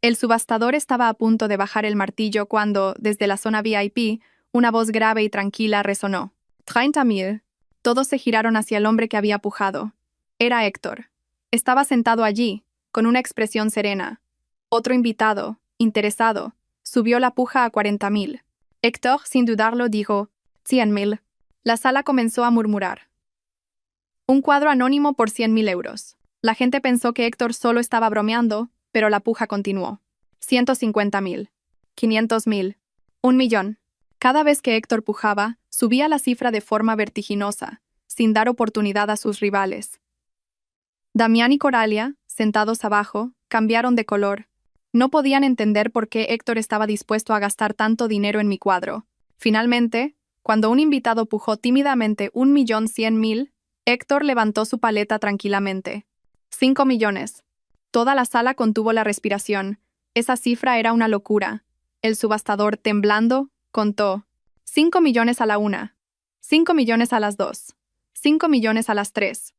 [SPEAKER 1] El subastador estaba a punto de bajar el martillo cuando, desde la zona VIP, una voz grave y tranquila resonó. 30.000. Todos se giraron hacia el hombre que había pujado. Era Héctor. Estaba sentado allí, con una expresión serena. Otro invitado, interesado, subió la puja a 40.000. Héctor, sin dudarlo, dijo: 100.000. La sala comenzó a murmurar. Un cuadro anónimo por 100.000 euros. La gente pensó que Héctor solo estaba bromeando, pero la puja continuó. 150.000. 500.000. 1.000.000. Cada vez que Héctor pujaba, subía la cifra de forma vertiginosa, sin dar oportunidad a sus rivales. Damián y Coralia, sentados abajo, cambiaron de color. No podían entender por qué Héctor estaba dispuesto a gastar tanto dinero en mi cuadro. Finalmente, cuando un invitado pujó tímidamente 1.100.000, Héctor levantó su paleta tranquilamente. 5 millones. Toda la sala contuvo la respiración. Esa cifra era una locura. El subastador, temblando, contó: 5 millones a la una. 5 millones a las dos. 5 millones a las tres.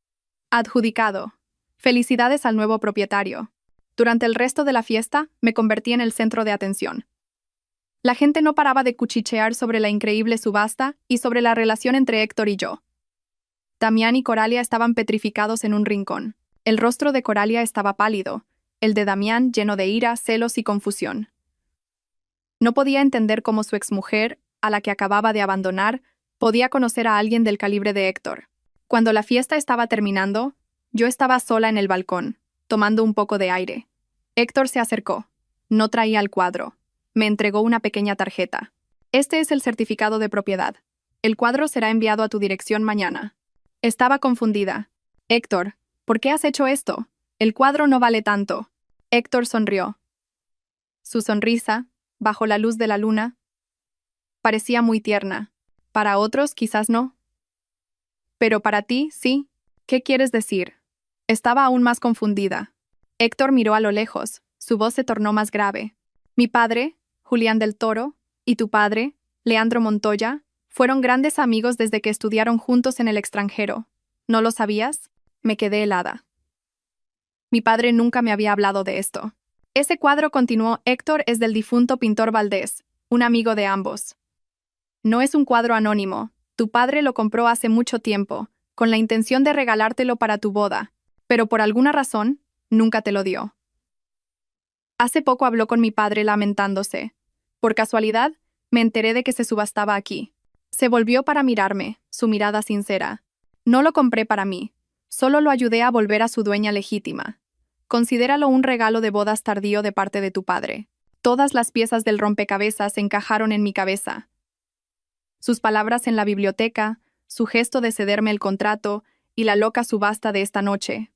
[SPEAKER 1] Adjudicado. Felicidades al nuevo propietario. Durante el resto de la fiesta, me convertí en el centro de atención. La gente no paraba de cuchichear sobre la increíble subasta y sobre la relación entre Héctor y yo. Damián y Coralia estaban petrificados en un rincón. El rostro de Coralia estaba pálido, el de Damián lleno de ira, celos y confusión. No podía entender cómo su exmujer, a la que acababa de abandonar, podía conocer a alguien del calibre de Héctor. Cuando la fiesta estaba terminando, yo estaba sola en el balcón, tomando un poco de aire. Héctor se acercó. No traía el cuadro. Me entregó una pequeña tarjeta. Este es el certificado de propiedad. El cuadro será enviado a tu dirección mañana. Estaba confundida. Héctor, ¿por qué has hecho esto? El cuadro no vale tanto. Héctor sonrió. Su sonrisa, bajo la luz de la luna, parecía muy tierna. Para otros, quizás no. Pero para ti, sí. ¿Qué quieres decir? Estaba aún más confundida. Héctor miró a lo lejos. Su voz se tornó más grave. Mi padre, Julián del Toro, y tu padre, Leandro Montoya, fueron grandes amigos desde que estudiaron juntos en el extranjero. ¿No lo sabías? Me quedé helada. Mi padre nunca me había hablado de esto. Ese cuadro, continuó Héctor, es del difunto pintor Valdés, un amigo de ambos. No es un cuadro anónimo. Tu padre lo compró hace mucho tiempo, con la intención de regalártelo para tu boda, pero por alguna razón, nunca te lo dio. Hace poco habló con mi padre lamentándose. Por casualidad, me enteré de que se subastaba aquí. Se volvió para mirarme, su mirada sincera. No lo compré para mí, solo lo ayudé a volver a su dueña legítima. Considéralo un regalo de bodas tardío de parte de tu padre. Todas las piezas del rompecabezas encajaron en mi cabeza. Sus palabras en la biblioteca, su gesto de cederme el contrato y la loca subasta de esta noche.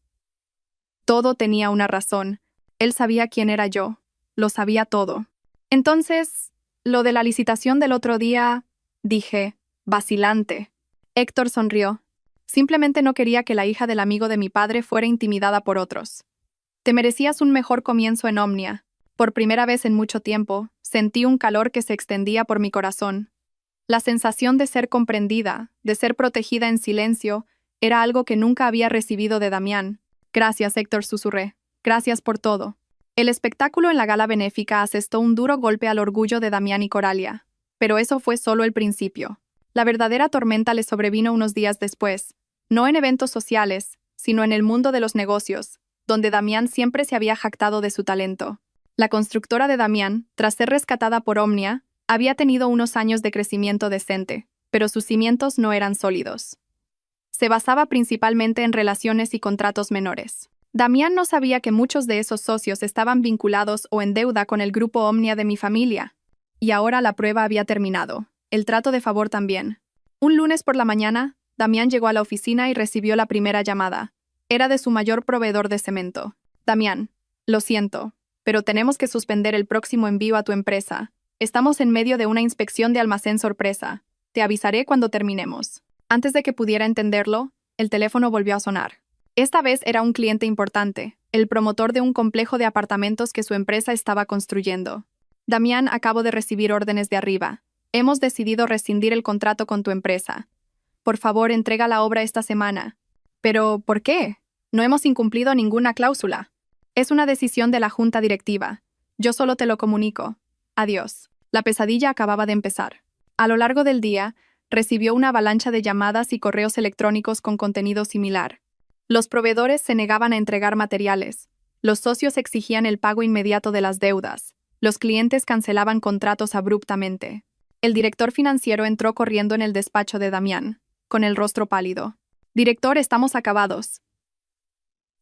[SPEAKER 1] Todo tenía una razón. Él sabía quién era yo. Lo sabía todo. Entonces, lo de la licitación del otro día, dije, vacilante. Héctor sonrió. Simplemente no quería que la hija del amigo de mi padre fuera intimidada por otros. Te merecías un mejor comienzo en Omnia. Por primera vez en mucho tiempo, sentí un calor que se extendía por mi corazón. La sensación de ser comprendida, de ser protegida en silencio, era algo que nunca había recibido de Damián. Gracias, Héctor, susurré. Gracias por todo. El espectáculo en la gala benéfica asestó un duro golpe al orgullo de Damián y Coralia. Pero eso fue solo el principio. La verdadera tormenta les sobrevino unos días después, no en eventos sociales, sino en el mundo de los negocios, donde Damián siempre se había jactado de su talento. La constructora de Damián, tras ser rescatada por Omnia, había tenido unos años de crecimiento decente, pero sus cimientos no eran sólidos. Se basaba principalmente en relaciones y contratos menores. Damián no sabía que muchos de esos socios estaban vinculados o en deuda con el grupo Omnia de mi familia. Y ahora la prueba había terminado. El trato de favor también. Un lunes por la mañana, Damián llegó a la oficina y recibió la primera llamada. Era de su mayor proveedor de cemento. Damián, lo siento, pero tenemos que suspender el próximo envío a tu empresa. Estamos en medio de una inspección de almacén sorpresa. Te avisaré cuando terminemos. Antes de que pudiera entenderlo, el teléfono volvió a sonar. Esta vez era un cliente importante, el promotor de un complejo de apartamentos que su empresa estaba construyendo. Damián, acabo de recibir órdenes de arriba. Hemos decidido rescindir el contrato con tu empresa. Por favor, entrega la obra esta semana. ¿Pero por qué? No hemos incumplido ninguna cláusula. Es una decisión de la junta directiva. Yo solo te lo comunico. Adiós. La pesadilla acababa de empezar. A lo largo del día, recibió una avalancha de llamadas y correos electrónicos con contenido similar. Los proveedores se negaban a entregar materiales. Los socios exigían el pago inmediato de las deudas. Los clientes cancelaban contratos abruptamente. El director financiero entró corriendo en el despacho de Damián, con el rostro pálido. «Director, estamos acabados.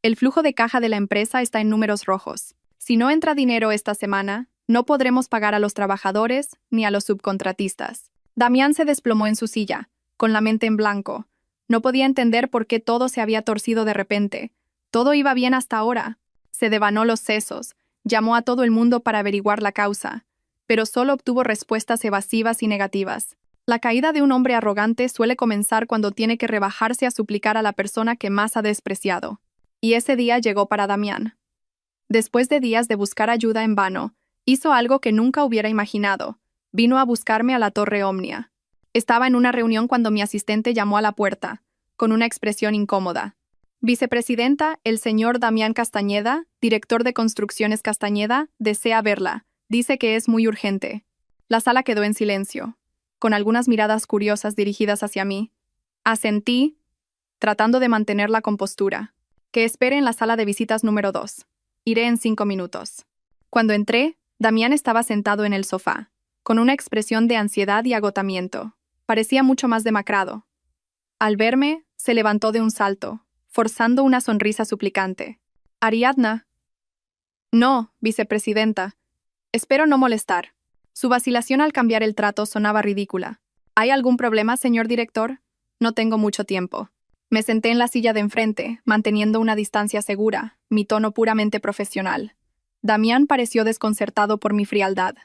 [SPEAKER 1] El flujo de caja de la empresa está en números rojos. Si no entra dinero esta semana, no podremos pagar a los trabajadores ni a los subcontratistas». Damián se desplomó en su silla, con la mente en blanco. No podía entender por qué todo se había torcido de repente. Todo iba bien hasta ahora. Se devanó los sesos, llamó a todo el mundo para averiguar la causa, pero solo obtuvo respuestas evasivas y negativas. La caída de un hombre arrogante suele comenzar cuando tiene que rebajarse a suplicar a la persona que más ha despreciado. Y ese día llegó para Damián. Después de días de buscar ayuda en vano, hizo algo que nunca hubiera imaginado. Vino a buscarme a la Torre Omnia. Estaba en una reunión cuando mi asistente llamó a la puerta, con una expresión incómoda. «Vicepresidenta, el señor Damián Castañeda, director de Construcciones Castañeda, desea verla. Dice que es muy urgente». La sala quedó en silencio, con algunas miradas curiosas dirigidas hacia mí. Asentí, tratando de mantener la compostura. «Que espere en la sala de visitas número 2. Iré en 5 minutos». Cuando entré, Damián estaba sentado en el sofá, con una expresión de ansiedad y agotamiento. Parecía mucho más demacrado. Al verme, se levantó de un salto, forzando una sonrisa suplicante. «Ariadna». «No, vicepresidenta. Espero no molestar». Su vacilación al cambiar el trato sonaba ridícula. «¿Hay algún problema, señor director? No tengo mucho tiempo». Me senté en la silla de enfrente, manteniendo una distancia segura, mi tono puramente profesional. Damián pareció desconcertado por mi frialdad.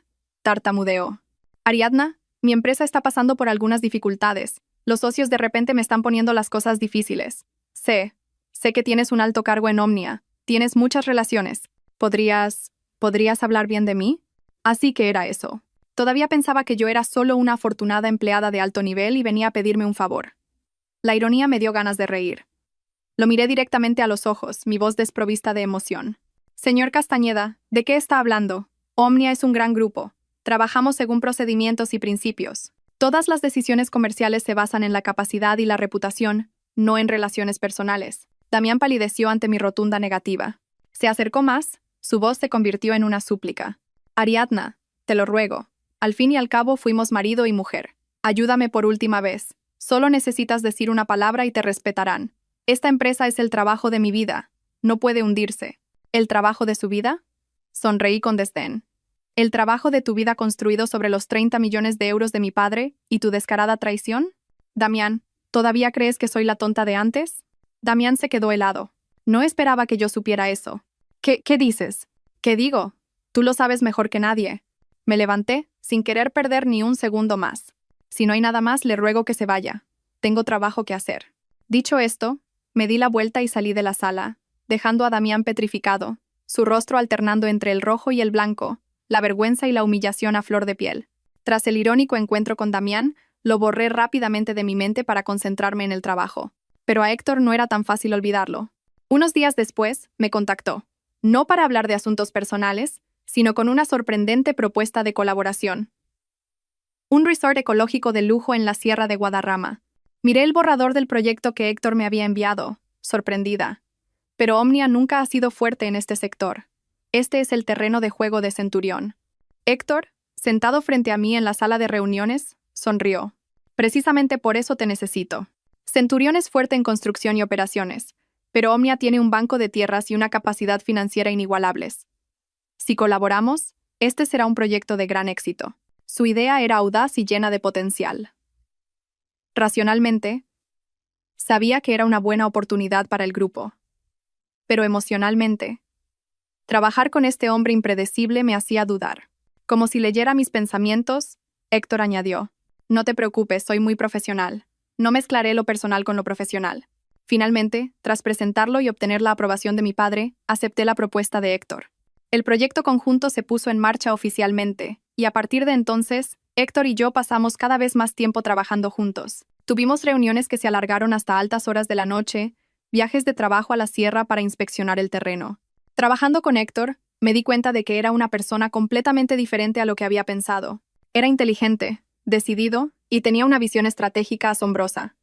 [SPEAKER 1] Tartamudeó. «Ariadna, mi empresa está pasando por algunas dificultades. Los socios de repente me están poniendo las cosas difíciles. Sé que tienes un alto cargo en Omnia. Tienes muchas relaciones. ¿Podrías hablar bien de mí?» Así que era eso. Todavía pensaba que yo era solo una afortunada empleada de alto nivel y venía a pedirme un favor. La ironía me dio ganas de reír. Lo miré directamente a los ojos, mi voz desprovista de emoción. «Señor Castañeda, ¿de qué está hablando? Omnia es un gran grupo. Trabajamos según procedimientos y principios. Todas las decisiones comerciales se basan en la capacidad y la reputación, no en relaciones personales». Damián palideció ante mi rotunda negativa. Se acercó más, su voz se convirtió en una súplica. «Ariadna, te lo ruego. Al fin y al cabo fuimos marido y mujer. Ayúdame por última vez. Solo necesitas decir una palabra y te respetarán. Esta empresa es el trabajo de mi vida. No puede hundirse». «¿El trabajo de su vida?». Sonreí con desdén. «¿El trabajo de tu vida construido sobre los 30 millones de euros de mi padre y tu descarada traición? Damián, ¿todavía crees que soy la tonta de antes?» Damián se quedó helado. No esperaba que yo supiera eso. ¿Qué dices? ¿Qué digo? Tú lo sabes mejor que nadie». Me levanté, sin querer perder ni un segundo más. «Si no hay nada más, le ruego que se vaya. Tengo trabajo que hacer». Dicho esto, me di la vuelta y salí de la sala, dejando a Damián petrificado, su rostro alternando entre el rojo y el blanco, la vergüenza y la humillación a flor de piel. Tras el irónico encuentro con Damián, lo borré rápidamente de mi mente para concentrarme en el trabajo. Pero a Héctor no era tan fácil olvidarlo. Unos días después, me contactó, no para hablar de asuntos personales, sino con una sorprendente propuesta de colaboración. Un resort ecológico de lujo en la Sierra de Guadarrama. Miré el borrador del proyecto que Héctor me había enviado, sorprendida. Pero Omnia nunca ha sido fuerte en este sector. Este es el terreno de juego de Centurión. Héctor, sentado frente a mí en la sala de reuniones, sonrió. Precisamente por eso te necesito. Centurión es fuerte en construcción y operaciones, pero Omnia tiene un banco de tierras y una capacidad financiera inigualables. Si colaboramos, este será un proyecto de gran éxito. Su idea era audaz y llena de potencial. Racionalmente, sabía que era una buena oportunidad para el grupo. Pero emocionalmente, trabajar con este hombre impredecible me hacía dudar. Como si leyera mis pensamientos, Héctor añadió, no te preocupes, soy muy profesional. No mezclaré lo personal con lo profesional. Finalmente, tras presentarlo y obtener la aprobación de mi padre, acepté la propuesta de Héctor. El proyecto conjunto se puso en marcha oficialmente, y a partir de entonces, Héctor y yo pasamos cada vez más tiempo trabajando juntos. Tuvimos reuniones que se alargaron hasta altas horas de la noche, viajes de trabajo a la sierra para inspeccionar el terreno. Trabajando con Héctor, me di cuenta de que era una persona completamente diferente a lo que había pensado. Era inteligente, decidido, y tenía una visión estratégica asombrosa.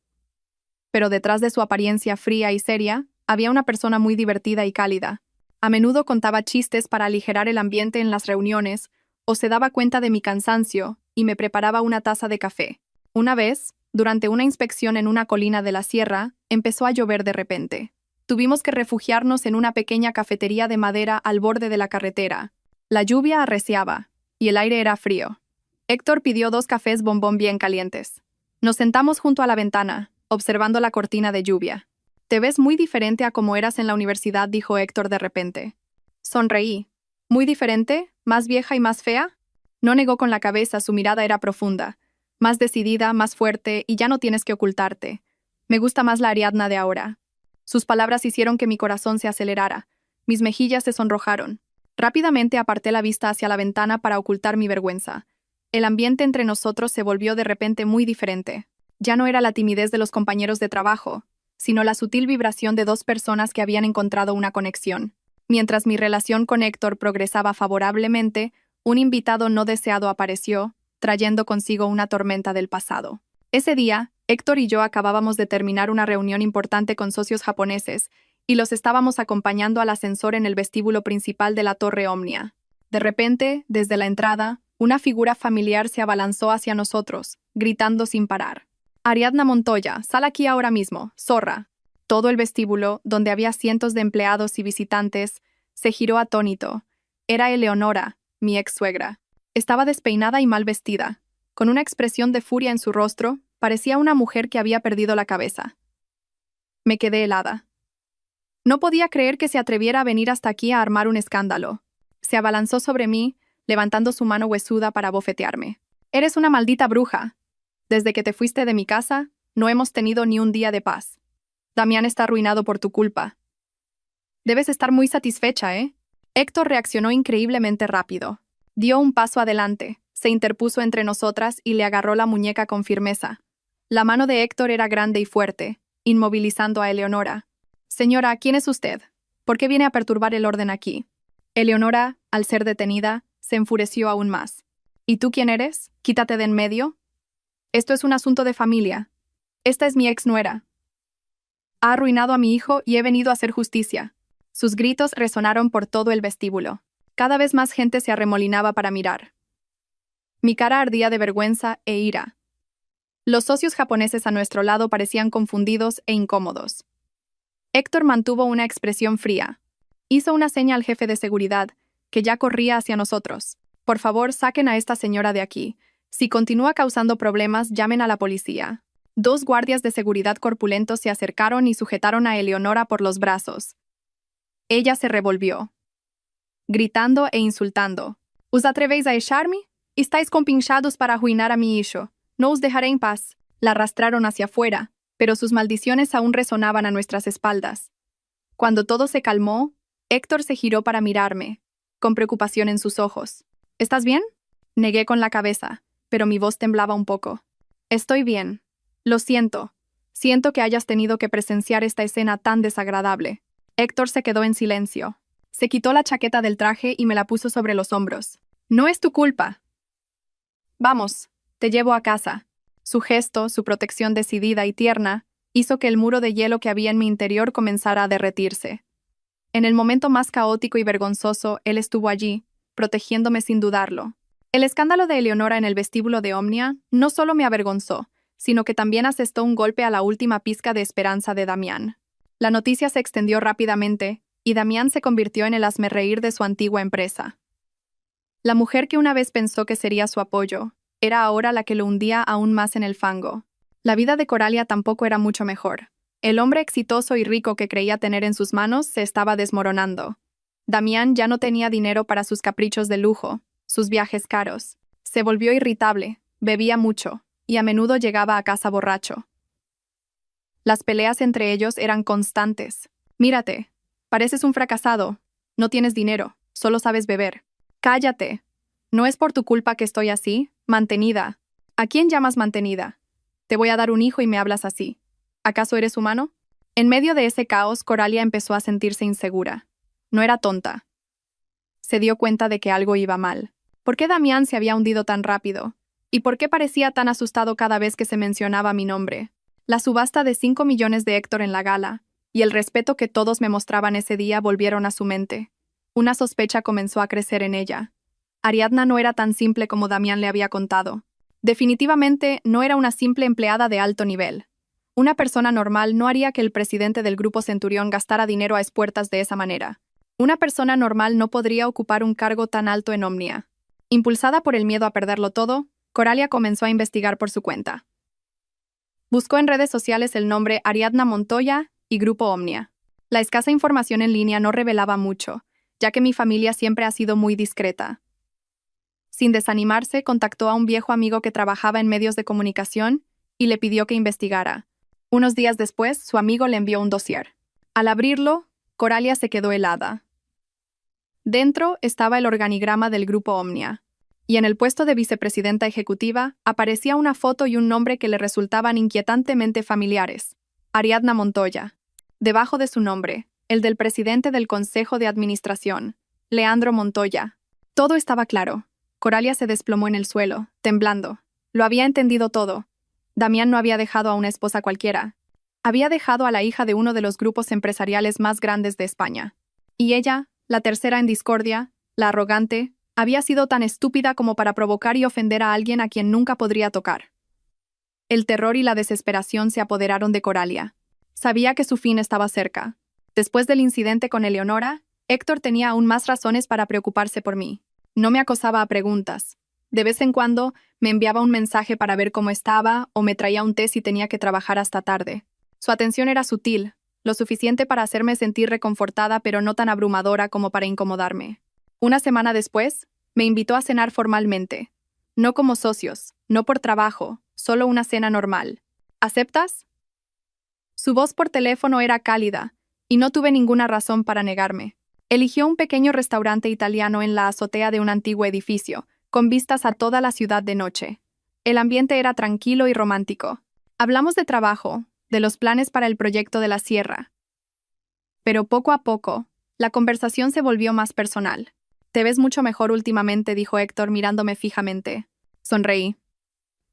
[SPEAKER 1] Pero detrás de su apariencia fría y seria, había una persona muy divertida y cálida. A menudo contaba chistes para aligerar el ambiente en las reuniones, o se daba cuenta de mi cansancio y me preparaba una taza de café. Una vez, durante una inspección en una colina de la sierra, empezó a llover de repente. Tuvimos que refugiarnos en una pequeña cafetería de madera al borde de la carretera. La lluvia arreciaba, y el aire era frío. Héctor pidió 2 cafés bombón bien calientes. Nos sentamos junto a la ventana, observando la cortina de lluvia. «Te ves muy diferente a como eras en la universidad», dijo Héctor de repente. Sonreí. «¿Muy diferente? ¿Más vieja y más fea?» No negó con la cabeza, su mirada era profunda. Más decidida, más fuerte, y ya no tienes que ocultarte. Me gusta más la Ariadna de ahora. Sus palabras hicieron que mi corazón se acelerara. Mis mejillas se sonrojaron. Rápidamente aparté la vista hacia la ventana para ocultar mi vergüenza. El ambiente entre nosotros se volvió de repente muy diferente. Ya no era la timidez de los compañeros de trabajo, sino la sutil vibración de 2 personas que habían encontrado una conexión. Mientras mi relación con Héctor progresaba favorablemente, un invitado no deseado apareció, trayendo consigo una tormenta del pasado. Ese día, Héctor y yo acabábamos de terminar una reunión importante con socios japoneses, y los estábamos acompañando al ascensor en el vestíbulo principal de la Torre Omnia. De repente, desde la entrada, una figura familiar se abalanzó hacia nosotros, gritando sin parar. «Ariadna Montoya, sal aquí ahora mismo, zorra». Todo el vestíbulo, donde había cientos de empleados y visitantes, se giró atónito. Era Eleonora, mi ex-suegra. Estaba despeinada y mal vestida. Con una expresión de furia en su rostro, parecía una mujer que había perdido la cabeza. Me quedé helada. No podía creer que se atreviera a venir hasta aquí a armar un escándalo. Se abalanzó sobre mí, levantando su mano huesuda para bofetearme. «Eres una maldita bruja. Desde que te fuiste de mi casa, no hemos tenido ni un día de paz. Damián está arruinado por tu culpa. Debes estar muy satisfecha, ¿eh?» Héctor reaccionó increíblemente rápido. Dio un paso adelante, se interpuso entre nosotras y le agarró la muñeca con firmeza. La mano de Héctor era grande y fuerte, inmovilizando a Eleonora. «Señora, ¿quién es usted? ¿Por qué viene a perturbar el orden aquí?» Eleonora, al ser detenida, se enfureció aún más. «¿Y tú quién eres? Quítate de en medio. Esto es un asunto de familia. Esta es mi ex-nuera. Ha arruinado a mi hijo y he venido a hacer justicia». Sus gritos resonaron por todo el vestíbulo. Cada vez más gente se arremolinaba para mirar. Mi cara ardía de vergüenza e ira. Los socios japoneses a nuestro lado parecían confundidos e incómodos. Héctor mantuvo una expresión fría. Hizo una seña al jefe de seguridad, que ya corría hacia nosotros. «Por favor, saquen a esta señora de aquí. Si continúa causando problemas, llamen a la policía». 2 guardias de seguridad corpulentos se acercaron y sujetaron a Eleonora por los brazos. Ella se revolvió, gritando e insultando. «¿Os atrevéis a echarme? Estáis compinchados para arruinar a mi hijo. No os dejaré en paz». La arrastraron hacia afuera, pero sus maldiciones aún resonaban a nuestras espaldas. Cuando todo se calmó, Héctor se giró para mirarme, con preocupación en sus ojos. ¿Estás bien? Negué con la cabeza, pero mi voz temblaba un poco. Estoy bien. Lo siento. Siento que hayas tenido que presenciar esta escena tan desagradable. Héctor se quedó en silencio. Se quitó la chaqueta del traje y me la puso sobre los hombros. No es tu culpa. Vamos, te llevo a casa. Su gesto, su protección decidida y tierna, hizo que el muro de hielo que había en mi interior comenzara a derretirse. En el momento más caótico y vergonzoso, él estuvo allí, protegiéndome sin dudarlo. El escándalo de Eleonora en el vestíbulo de Omnia no solo me avergonzó, sino que también asestó un golpe a la última pizca de esperanza de Damián. La noticia se extendió rápidamente, y Damián se convirtió en el hazmerreír de su antigua empresa. La mujer que una vez pensó que sería su apoyo, era ahora la que lo hundía aún más en el fango. La vida de Coralia tampoco era mucho mejor. El hombre exitoso y rico que creía tener en sus manos se estaba desmoronando. Damián ya no tenía dinero para sus caprichos de lujo, sus viajes caros. Se volvió irritable, bebía mucho, y a menudo llegaba a casa borracho. Las peleas entre ellos eran constantes. Mírate, pareces un fracasado. No tienes dinero, solo sabes beber. Cállate. No es por tu culpa que estoy así, mantenida. ¿A quién llamas mantenida? Te voy a dar un hijo y me hablas así. ¿Acaso eres humano? En medio de ese caos, Coralia empezó a sentirse insegura. No era tonta. Se dio cuenta de que algo iba mal. ¿Por qué Damián se había hundido tan rápido? ¿Y por qué parecía tan asustado cada vez que se mencionaba mi nombre? La subasta de 5 millones de Héctor en la gala, y el respeto que todos me mostraban ese día volvieron a su mente. Una sospecha comenzó a crecer en ella. Ariadna no era tan simple como Damián le había contado. Definitivamente no era una simple empleada de alto nivel. Una persona normal no haría que el presidente del Grupo Centurión gastara dinero a espuertas de esa manera. Una persona normal no podría ocupar un cargo tan alto en Omnia. Impulsada por el miedo a perderlo todo, Coralia comenzó a investigar por su cuenta. Buscó en redes sociales el nombre Ariadna Montoya y Grupo Omnia. La escasa información en línea no revelaba mucho, ya que mi familia siempre ha sido muy discreta. Sin desanimarse, contactó a un viejo amigo que trabajaba en medios de comunicación y le pidió que investigara. Unos días después, su amigo le envió un dossier. Al abrirlo, Coralia se quedó helada. Dentro estaba el organigrama del Grupo Omnia, y en el puesto de vicepresidenta ejecutiva aparecía una foto y un nombre que le resultaban inquietantemente familiares: Ariadna Montoya. Debajo de su nombre, el del presidente del Consejo de Administración, Leandro Montoya. Todo estaba claro. Coralia se desplomó en el suelo, temblando. Lo había entendido todo. Damián no había dejado a una esposa cualquiera. Había dejado a la hija de uno de los grupos empresariales más grandes de España. Y ella, la tercera en discordia, la arrogante, había sido tan estúpida como para provocar y ofender a alguien a quien nunca podría tocar. El terror y la desesperación se apoderaron de Coralia. Sabía que su fin estaba cerca. Después del incidente con Eleonora, Héctor tenía aún más razones para preocuparse por mí. No me acosaba a preguntas. De vez en cuando me enviaba un mensaje para ver cómo estaba o me traía un té si tenía que trabajar hasta tarde. Su atención era sutil, lo suficiente para hacerme sentir reconfortada pero no tan abrumadora como para incomodarme. Una semana después, me invitó a cenar formalmente. No como socios, no por trabajo, solo una cena normal. ¿Aceptas? Su voz por teléfono era cálida, y no tuve ninguna razón para negarme. Eligió un pequeño restaurante italiano en la azotea de un antiguo edificio, con vistas a toda la ciudad de noche. El ambiente era tranquilo y romántico. Hablamos de trabajo, de los planes para el proyecto de la sierra. Pero poco a poco, la conversación se volvió más personal. «Te ves mucho mejor últimamente», dijo Héctor mirándome fijamente. Sonreí.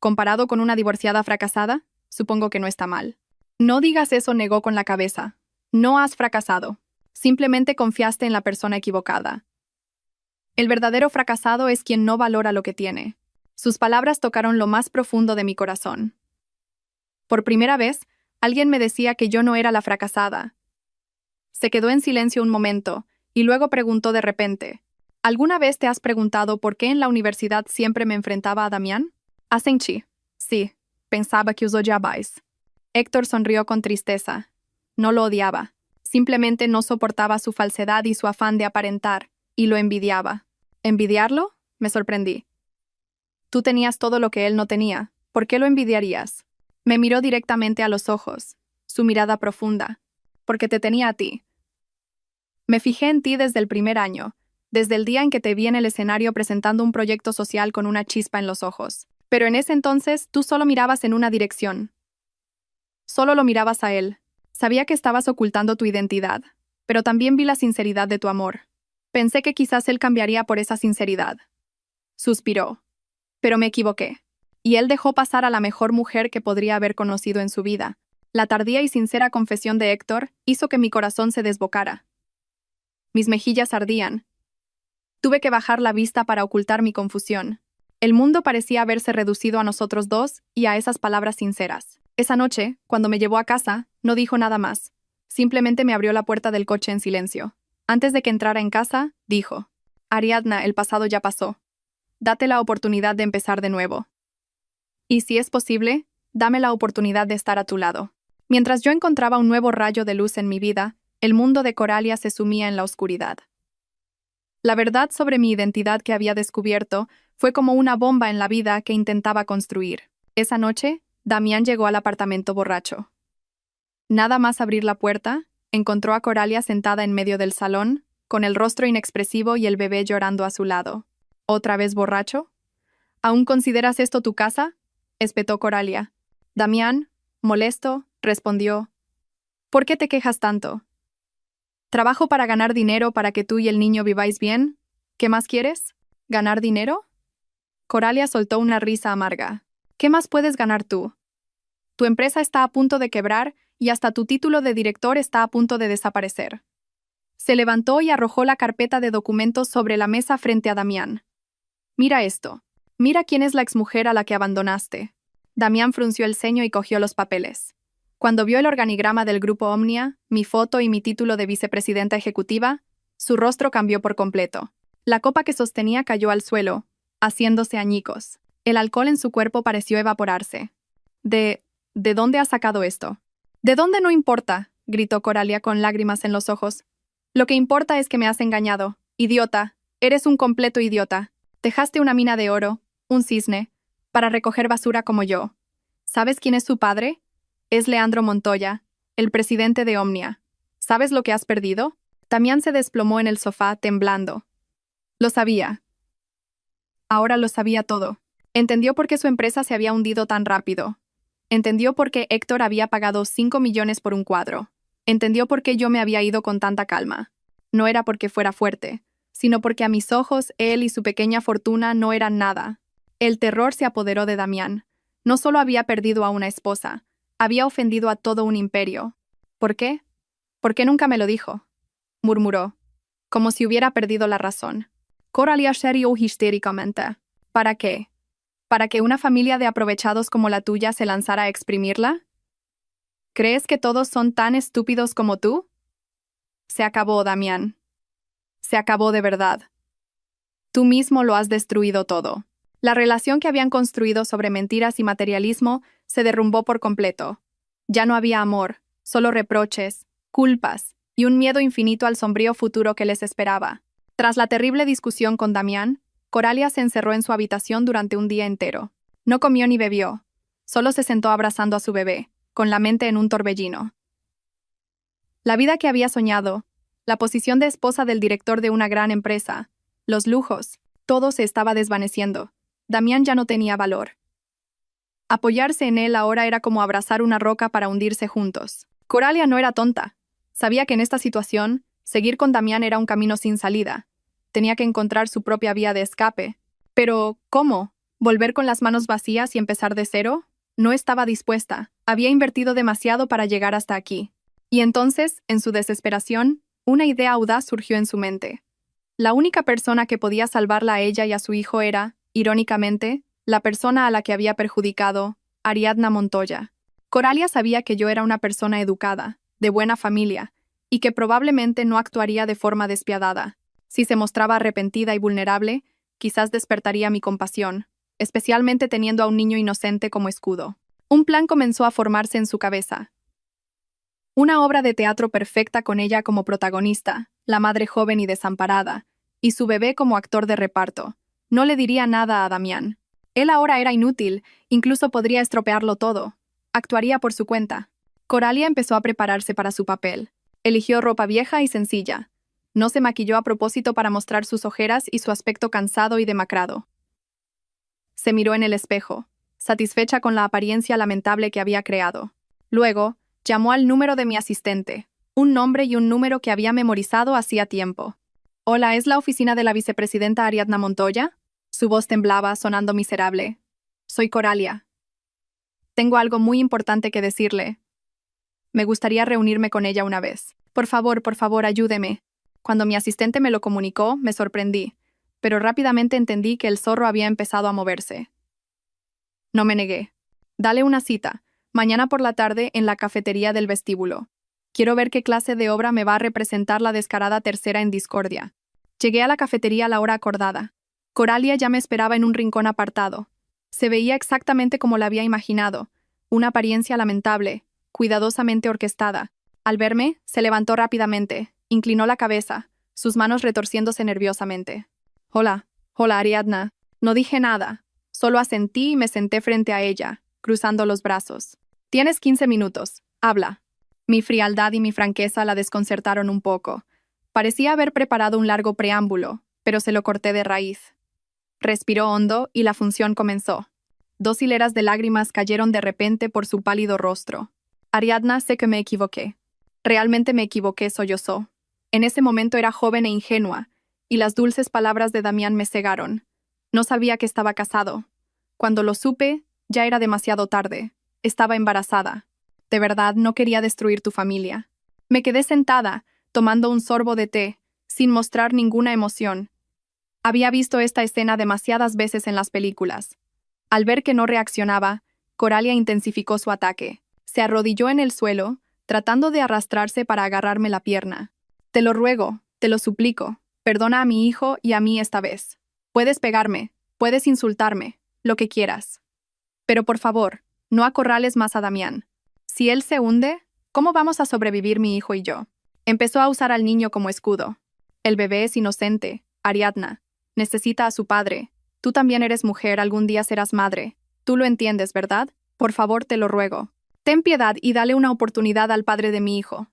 [SPEAKER 1] «¿Comparado con una divorciada fracasada? Supongo que no está mal». «No digas eso», negó con la cabeza. «No has fracasado. Simplemente confiaste en la persona equivocada. El verdadero fracasado es quien no valora lo que tiene». Sus palabras tocaron lo más profundo de mi corazón. Por primera vez, alguien me decía que yo no era la fracasada. Se quedó en silencio un momento, y luego preguntó de repente: «¿Alguna vez te has preguntado por qué en la universidad siempre me enfrentaba a Damián?» Asentí. Sí, pensaba que os odiabais. Héctor sonrió con tristeza. No lo odiaba. Simplemente no soportaba su falsedad y su afán de aparentar, y lo envidiaba. ¿Envidiarlo? Me sorprendí. Tú tenías todo lo que él no tenía. ¿Por qué lo envidiarías? Me miró directamente a los ojos, su mirada profunda. Porque te tenía a ti. Me fijé en ti desde el primer año, desde el día en que te vi en el escenario presentando un proyecto social con una chispa en los ojos. Pero en ese entonces tú solo mirabas en una dirección. Solo lo mirabas a él. Sabía que estabas ocultando tu identidad, pero también vi la sinceridad de tu amor. Pensé que quizás él cambiaría por esa sinceridad. Suspiró. Pero me equivoqué. Y él dejó pasar a la mejor mujer que podría haber conocido en su vida. La tardía y sincera confesión de Héctor hizo que mi corazón se desbocara. Mis mejillas ardían. Tuve que bajar la vista para ocultar mi confusión. El mundo parecía haberse reducido a nosotros dos y a esas palabras sinceras. Esa noche, cuando me llevó a casa, no dijo nada más. Simplemente me abrió la puerta del coche en silencio. Antes de que entrara en casa, dijo: Ariadna, el pasado ya pasó. Date la oportunidad de empezar de nuevo. Y si es posible, dame la oportunidad de estar a tu lado. Mientras yo encontraba un nuevo rayo de luz en mi vida, el mundo de Coralia se sumía en la oscuridad. La verdad sobre mi identidad que había descubierto fue como una bomba en la vida que intentaba construir. Esa noche, Damián llegó al apartamento borracho. Nada más abrir la puerta, encontró a Coralia sentada en medio del salón, con el rostro inexpresivo y el bebé llorando a su lado. ¿Otra vez borracho? ¿Aún consideras esto tu casa?, espetó Coralia. Damián, molesto, respondió: ¿Por qué te quejas tanto? Trabajo para ganar dinero para que tú y el niño viváis bien. ¿Qué más quieres? ¿Ganar dinero? Coralia soltó una risa amarga. ¿Qué más puedes ganar tú? Tu empresa está a punto de quebrar y hasta tu título de director está a punto de desaparecer. Se levantó y arrojó la carpeta de documentos sobre la mesa frente a Damián. Mira esto. Mira quién es la exmujer a la que abandonaste. Damián frunció el ceño y cogió los papeles. Cuando vio el organigrama del grupo Omnia, mi foto y mi título de vicepresidenta ejecutiva, su rostro cambió por completo. La copa que sostenía cayó al suelo, haciéndose añicos. El alcohol en su cuerpo pareció evaporarse. ¿De dónde has sacado esto? ¿De dónde no importa?, gritó Coralia con lágrimas en los ojos. Lo que importa es que me has engañado. Idiota, eres un completo idiota. Dejaste una mina de oro, un cisne, para recoger basura como yo. ¿Sabes quién es su padre? Es Leandro Montoya, el presidente de Omnia. ¿Sabes lo que has perdido? Damián se desplomó en el sofá, temblando. Lo sabía. Ahora lo sabía todo. Entendió por qué su empresa se había hundido tan rápido. Entendió por qué Héctor había pagado 5 millones por un cuadro. Entendió por qué yo me había ido con tanta calma. No era porque fuera fuerte, sino porque a mis ojos él y su pequeña fortuna no eran nada. El terror se apoderó de Damián. No solo había perdido a una esposa, había ofendido a todo un imperio. ¿Por qué? ¿Por qué nunca me lo dijo?, murmuró, como si hubiera perdido la razón. Coralia se rió histéricamente. ¿Para qué? ¿Para que una familia de aprovechados como la tuya se lanzara a exprimirla? ¿Crees que todos son tan estúpidos como tú? Se acabó, Damián. Se acabó de verdad. Tú mismo lo has destruido todo. La relación que habían construido sobre mentiras y materialismo se derrumbó por completo. Ya no había amor, solo reproches, culpas y un miedo infinito al sombrío futuro que les esperaba. Tras la terrible discusión con Damián, Coralia se encerró en su habitación durante un día entero. No comió ni bebió. Solo se sentó abrazando a su bebé, con la mente en un torbellino. La vida que había soñado, la posición de esposa del director de una gran empresa, los lujos, todo se estaba desvaneciendo. Damián ya no tenía valor. Apoyarse en él ahora era como abrazar una roca para hundirse juntos. Coralia no era tonta. Sabía que en esta situación, seguir con Damián era un camino sin salida. Tenía que encontrar su propia vía de escape. Pero, ¿cómo? ¿Volver con las manos vacías y empezar de cero? No estaba dispuesta. Había invertido demasiado para llegar hasta aquí. Y entonces, en su desesperación, una idea audaz surgió en su mente. La única persona que podía salvarla a ella y a su hijo era, irónicamente, la persona a la que había perjudicado, Ariadna Montoya. Coralia sabía que yo era una persona educada, de buena familia, y que probablemente no actuaría de forma despiadada. Si se mostraba arrepentida y vulnerable, quizás despertaría mi compasión, especialmente teniendo a un niño inocente como escudo. Un plan comenzó a formarse en su cabeza. Una obra de teatro perfecta con ella como protagonista, la madre joven y desamparada, y su bebé como actor de reparto. No le diría nada a Damián. Él ahora era inútil, incluso podría estropearlo todo. Actuaría por su cuenta. Coralia empezó a prepararse para su papel. Eligió ropa vieja y sencilla. No se maquilló a propósito para mostrar sus ojeras y su aspecto cansado y demacrado. Se miró en el espejo, satisfecha con la apariencia lamentable que había creado. Luego, llamó al número de mi asistente, un nombre y un número que había memorizado hacía tiempo. «Hola, ¿es la oficina de la vicepresidenta Ariadna Montoya?» Su voz temblaba, sonando miserable. «Soy Coralia. Tengo algo muy importante que decirle. Me gustaría reunirme con ella una vez. Por favor, ayúdeme». Cuando mi asistente me lo comunicó, me sorprendí, pero rápidamente entendí que el zorro había empezado a moverse. No me negué. «Dale una cita, mañana por la tarde en la cafetería del vestíbulo. Quiero ver qué clase de obra me va a representar la descarada tercera en discordia». Llegué a la cafetería a la hora acordada. Coralia ya me esperaba en un rincón apartado. Se veía exactamente como la había imaginado, una apariencia lamentable, cuidadosamente orquestada. Al verme, se levantó rápidamente, inclinó la cabeza, sus manos retorciéndose nerviosamente. Hola, Ariadna. No dije nada, solo asentí y me senté frente a ella, cruzando los brazos. Tienes 15 minutos, habla. Mi frialdad y mi franqueza la desconcertaron un poco. Parecía haber preparado un largo preámbulo, pero se lo corté de raíz. Respiró hondo y la función comenzó. 2 hileras de lágrimas cayeron de repente por su pálido rostro. Ariadna, sé que me equivoqué. Realmente me equivoqué, sollozó. En ese momento era joven e ingenua, y las dulces palabras de Damián me cegaron. No sabía que estaba casado. Cuando lo supe, ya era demasiado tarde. Estaba embarazada. De verdad, no quería destruir tu familia. Me quedé sentada, tomando un sorbo de té, sin mostrar ninguna emoción. Había visto esta escena demasiadas veces en las películas. Al ver que no reaccionaba, Coralia intensificó su ataque. Se arrodilló en el suelo, tratando de arrastrarse para agarrarme la pierna. Te lo ruego, te lo suplico, perdona a mi hijo y a mí esta vez. Puedes pegarme, puedes insultarme, lo que quieras. Pero por favor, no acorrales más a Damián. Si él se hunde, ¿cómo vamos a sobrevivir mi hijo y yo? Empezó a usar al niño como escudo. El bebé es inocente, Ariadna. Necesita a su padre. Tú también eres mujer, algún día serás madre. Tú lo entiendes, ¿verdad? Por favor, te lo ruego. Ten piedad y dale una oportunidad al padre de mi hijo.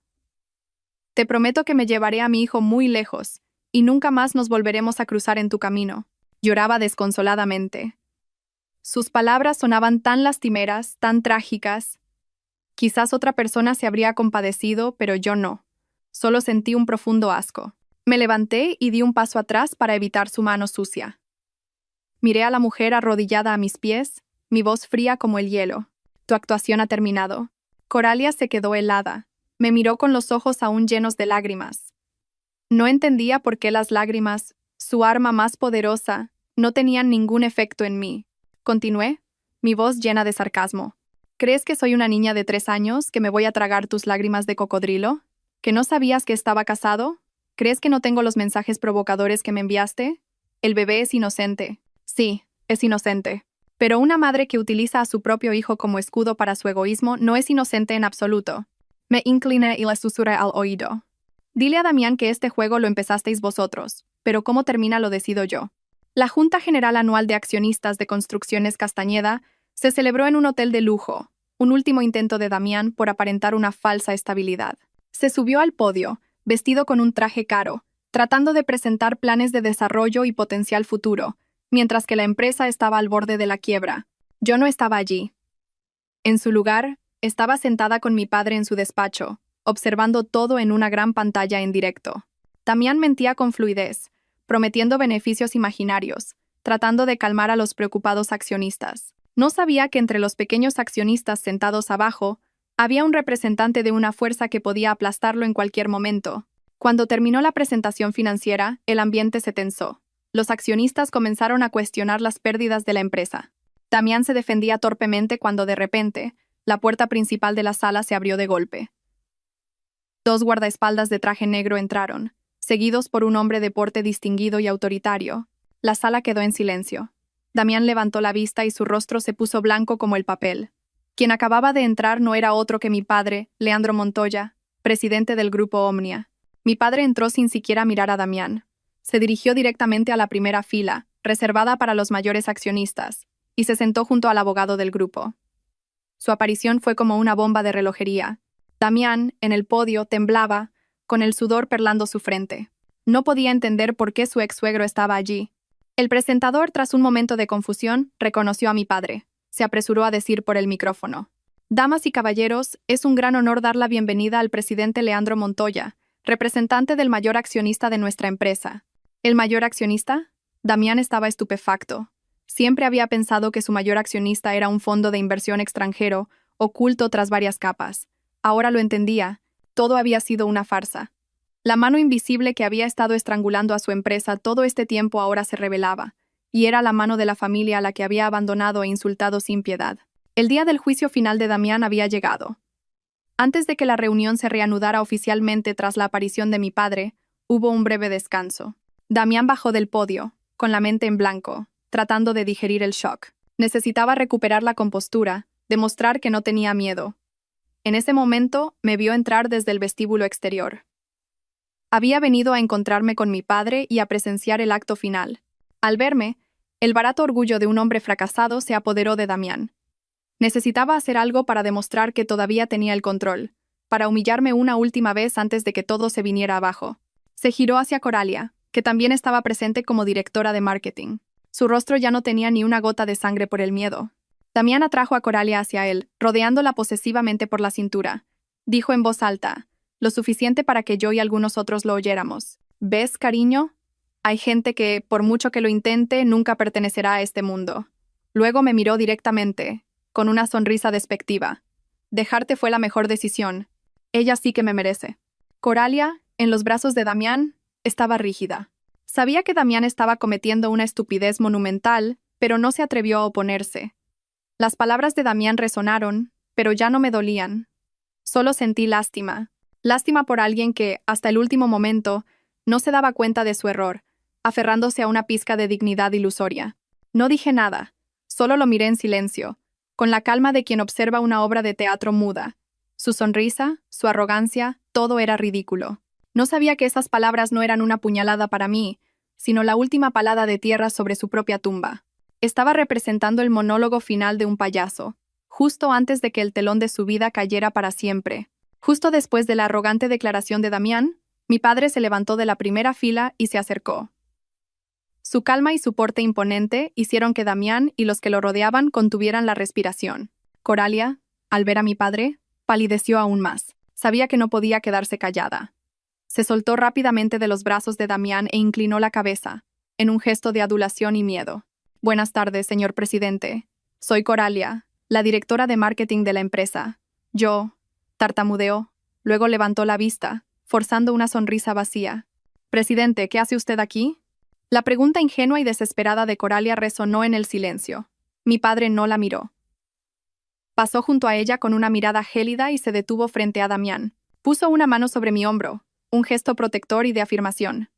[SPEAKER 1] Te prometo que me llevaré a mi hijo muy lejos, y nunca más nos volveremos a cruzar en tu camino. Lloraba desconsoladamente. Sus palabras sonaban tan lastimeras, tan trágicas. Quizás otra persona se habría compadecido, pero yo no. Solo sentí un profundo asco. Me levanté y di un paso atrás para evitar su mano sucia. Miré a la mujer arrodillada a mis pies, mi voz fría como el hielo. Tu actuación ha terminado. Coralia se quedó helada. Me miró con los ojos aún llenos de lágrimas. No entendía por qué las lágrimas, su arma más poderosa, no tenían ningún efecto en mí. Continué, mi voz llena de sarcasmo. ¿Crees que soy una niña de 3 años que me voy a tragar tus lágrimas de cocodrilo? ¿Que no sabías que estaba casado? ¿Crees que no tengo los mensajes provocadores que me enviaste? El bebé es inocente. Sí, es inocente. Pero una madre que utiliza a su propio hijo como escudo para su egoísmo no es inocente en absoluto. Me incliné y le susurré al oído. Dile a Damián que este juego lo empezasteis vosotros, pero cómo termina lo decido yo. La Junta General Anual de Accionistas de Construcciones Castañeda se celebró en un hotel de lujo, un último intento de Damián por aparentar una falsa estabilidad. Se subió al podio, vestido con un traje caro, tratando de presentar planes de desarrollo y potencial futuro, mientras que la empresa estaba al borde de la quiebra. Yo no estaba allí. En su lugar, estaba sentada con mi padre en su despacho, observando todo en una gran pantalla en directo. Damián mentía con fluidez, prometiendo beneficios imaginarios, tratando de calmar a los preocupados accionistas. No sabía que entre los pequeños accionistas sentados abajo, había un representante de una fuerza que podía aplastarlo en cualquier momento. Cuando terminó la presentación financiera, el ambiente se tensó. Los accionistas comenzaron a cuestionar las pérdidas de la empresa. Damián se defendía torpemente cuando de repente, la puerta principal de la sala se abrió de golpe. 2 guardaespaldas de traje negro entraron, seguidos por un hombre de porte distinguido y autoritario. La sala quedó en silencio. Damián levantó la vista y su rostro se puso blanco como el papel. Quien acababa de entrar no era otro que mi padre, Leandro Montoya, presidente del Grupo Omnia. Mi padre entró sin siquiera mirar a Damián. Se dirigió directamente a la primera fila, reservada para los mayores accionistas, y se sentó junto al abogado del grupo. Su aparición fue como una bomba de relojería. Damián, en el podio, temblaba, con el sudor perlando su frente. No podía entender por qué su ex-suegro estaba allí. El presentador, tras un momento de confusión, reconoció a mi padre. Se apresuró a decir por el micrófono: «Damas y caballeros, es un gran honor dar la bienvenida al presidente Leandro Montoya, representante del mayor accionista de nuestra empresa». ¿El mayor accionista? Damián estaba estupefacto. Siempre había pensado que su mayor accionista era un fondo de inversión extranjero, oculto tras varias capas. Ahora lo entendía. Todo había sido una farsa. La mano invisible que había estado estrangulando a su empresa todo este tiempo ahora se revelaba, y era la mano de la familia a la que había abandonado e insultado sin piedad. El día del juicio final de Damián había llegado. Antes de que la reunión se reanudara oficialmente tras la aparición de mi padre, hubo un breve descanso. Damián bajó del podio, con la mente en blanco, tratando de digerir el shock. Necesitaba recuperar la compostura, demostrar que no tenía miedo. En ese momento, me vio entrar desde el vestíbulo exterior. Había venido a encontrarme con mi padre y a presenciar el acto final. Al verme, el barato orgullo de un hombre fracasado se apoderó de Damián. Necesitaba hacer algo para demostrar que todavía tenía el control, para humillarme una última vez antes de que todo se viniera abajo. Se giró hacia Coralia, que también estaba presente como directora de marketing. Su rostro ya no tenía ni una gota de sangre por el miedo. Damián atrajo a Coralia hacia él, rodeándola posesivamente por la cintura. Dijo en voz alta, lo suficiente para que yo y algunos otros lo oyéramos: «¿Ves, cariño? Hay gente que, por mucho que lo intente, nunca pertenecerá a este mundo». Luego me miró directamente, con una sonrisa despectiva. «Dejarte fue la mejor decisión. Ella sí que me merece». Coralia, en los brazos de Damián, estaba rígida. Sabía que Damián estaba cometiendo una estupidez monumental, pero no se atrevió a oponerse. Las palabras de Damián resonaron, pero ya no me dolían. Solo sentí lástima. Lástima por alguien que, hasta el último momento, no se daba cuenta de su error, aferrándose a una pizca de dignidad ilusoria. No dije nada, solo lo miré en silencio, con la calma de quien observa una obra de teatro muda. Su sonrisa, su arrogancia, todo era ridículo. No sabía que esas palabras no eran una puñalada para mí, sino la última palada de tierra sobre su propia tumba. Estaba representando el monólogo final de un payaso, justo antes de que el telón de su vida cayera para siempre. Justo después de la arrogante declaración de Damián, mi padre se levantó de la primera fila y se acercó. Su calma y su porte imponente hicieron que Damián y los que lo rodeaban contuvieran la respiración. Coralia, al ver a mi padre, palideció aún más. Sabía que no podía quedarse callada. Se soltó rápidamente de los brazos de Damián e inclinó la cabeza, en un gesto de adulación y miedo. «Buenas tardes, señor presidente. Soy Coralia, la directora de marketing de la empresa. Yo», tartamudeó, luego levantó la vista, forzando una sonrisa vacía. «Presidente, ¿qué hace usted aquí?». La pregunta ingenua y desesperada de Coralia resonó en el silencio. Mi padre no la miró. Pasó junto a ella con una mirada gélida y se detuvo frente a Damián. Puso una mano sobre mi hombro, un gesto protector y de afirmación.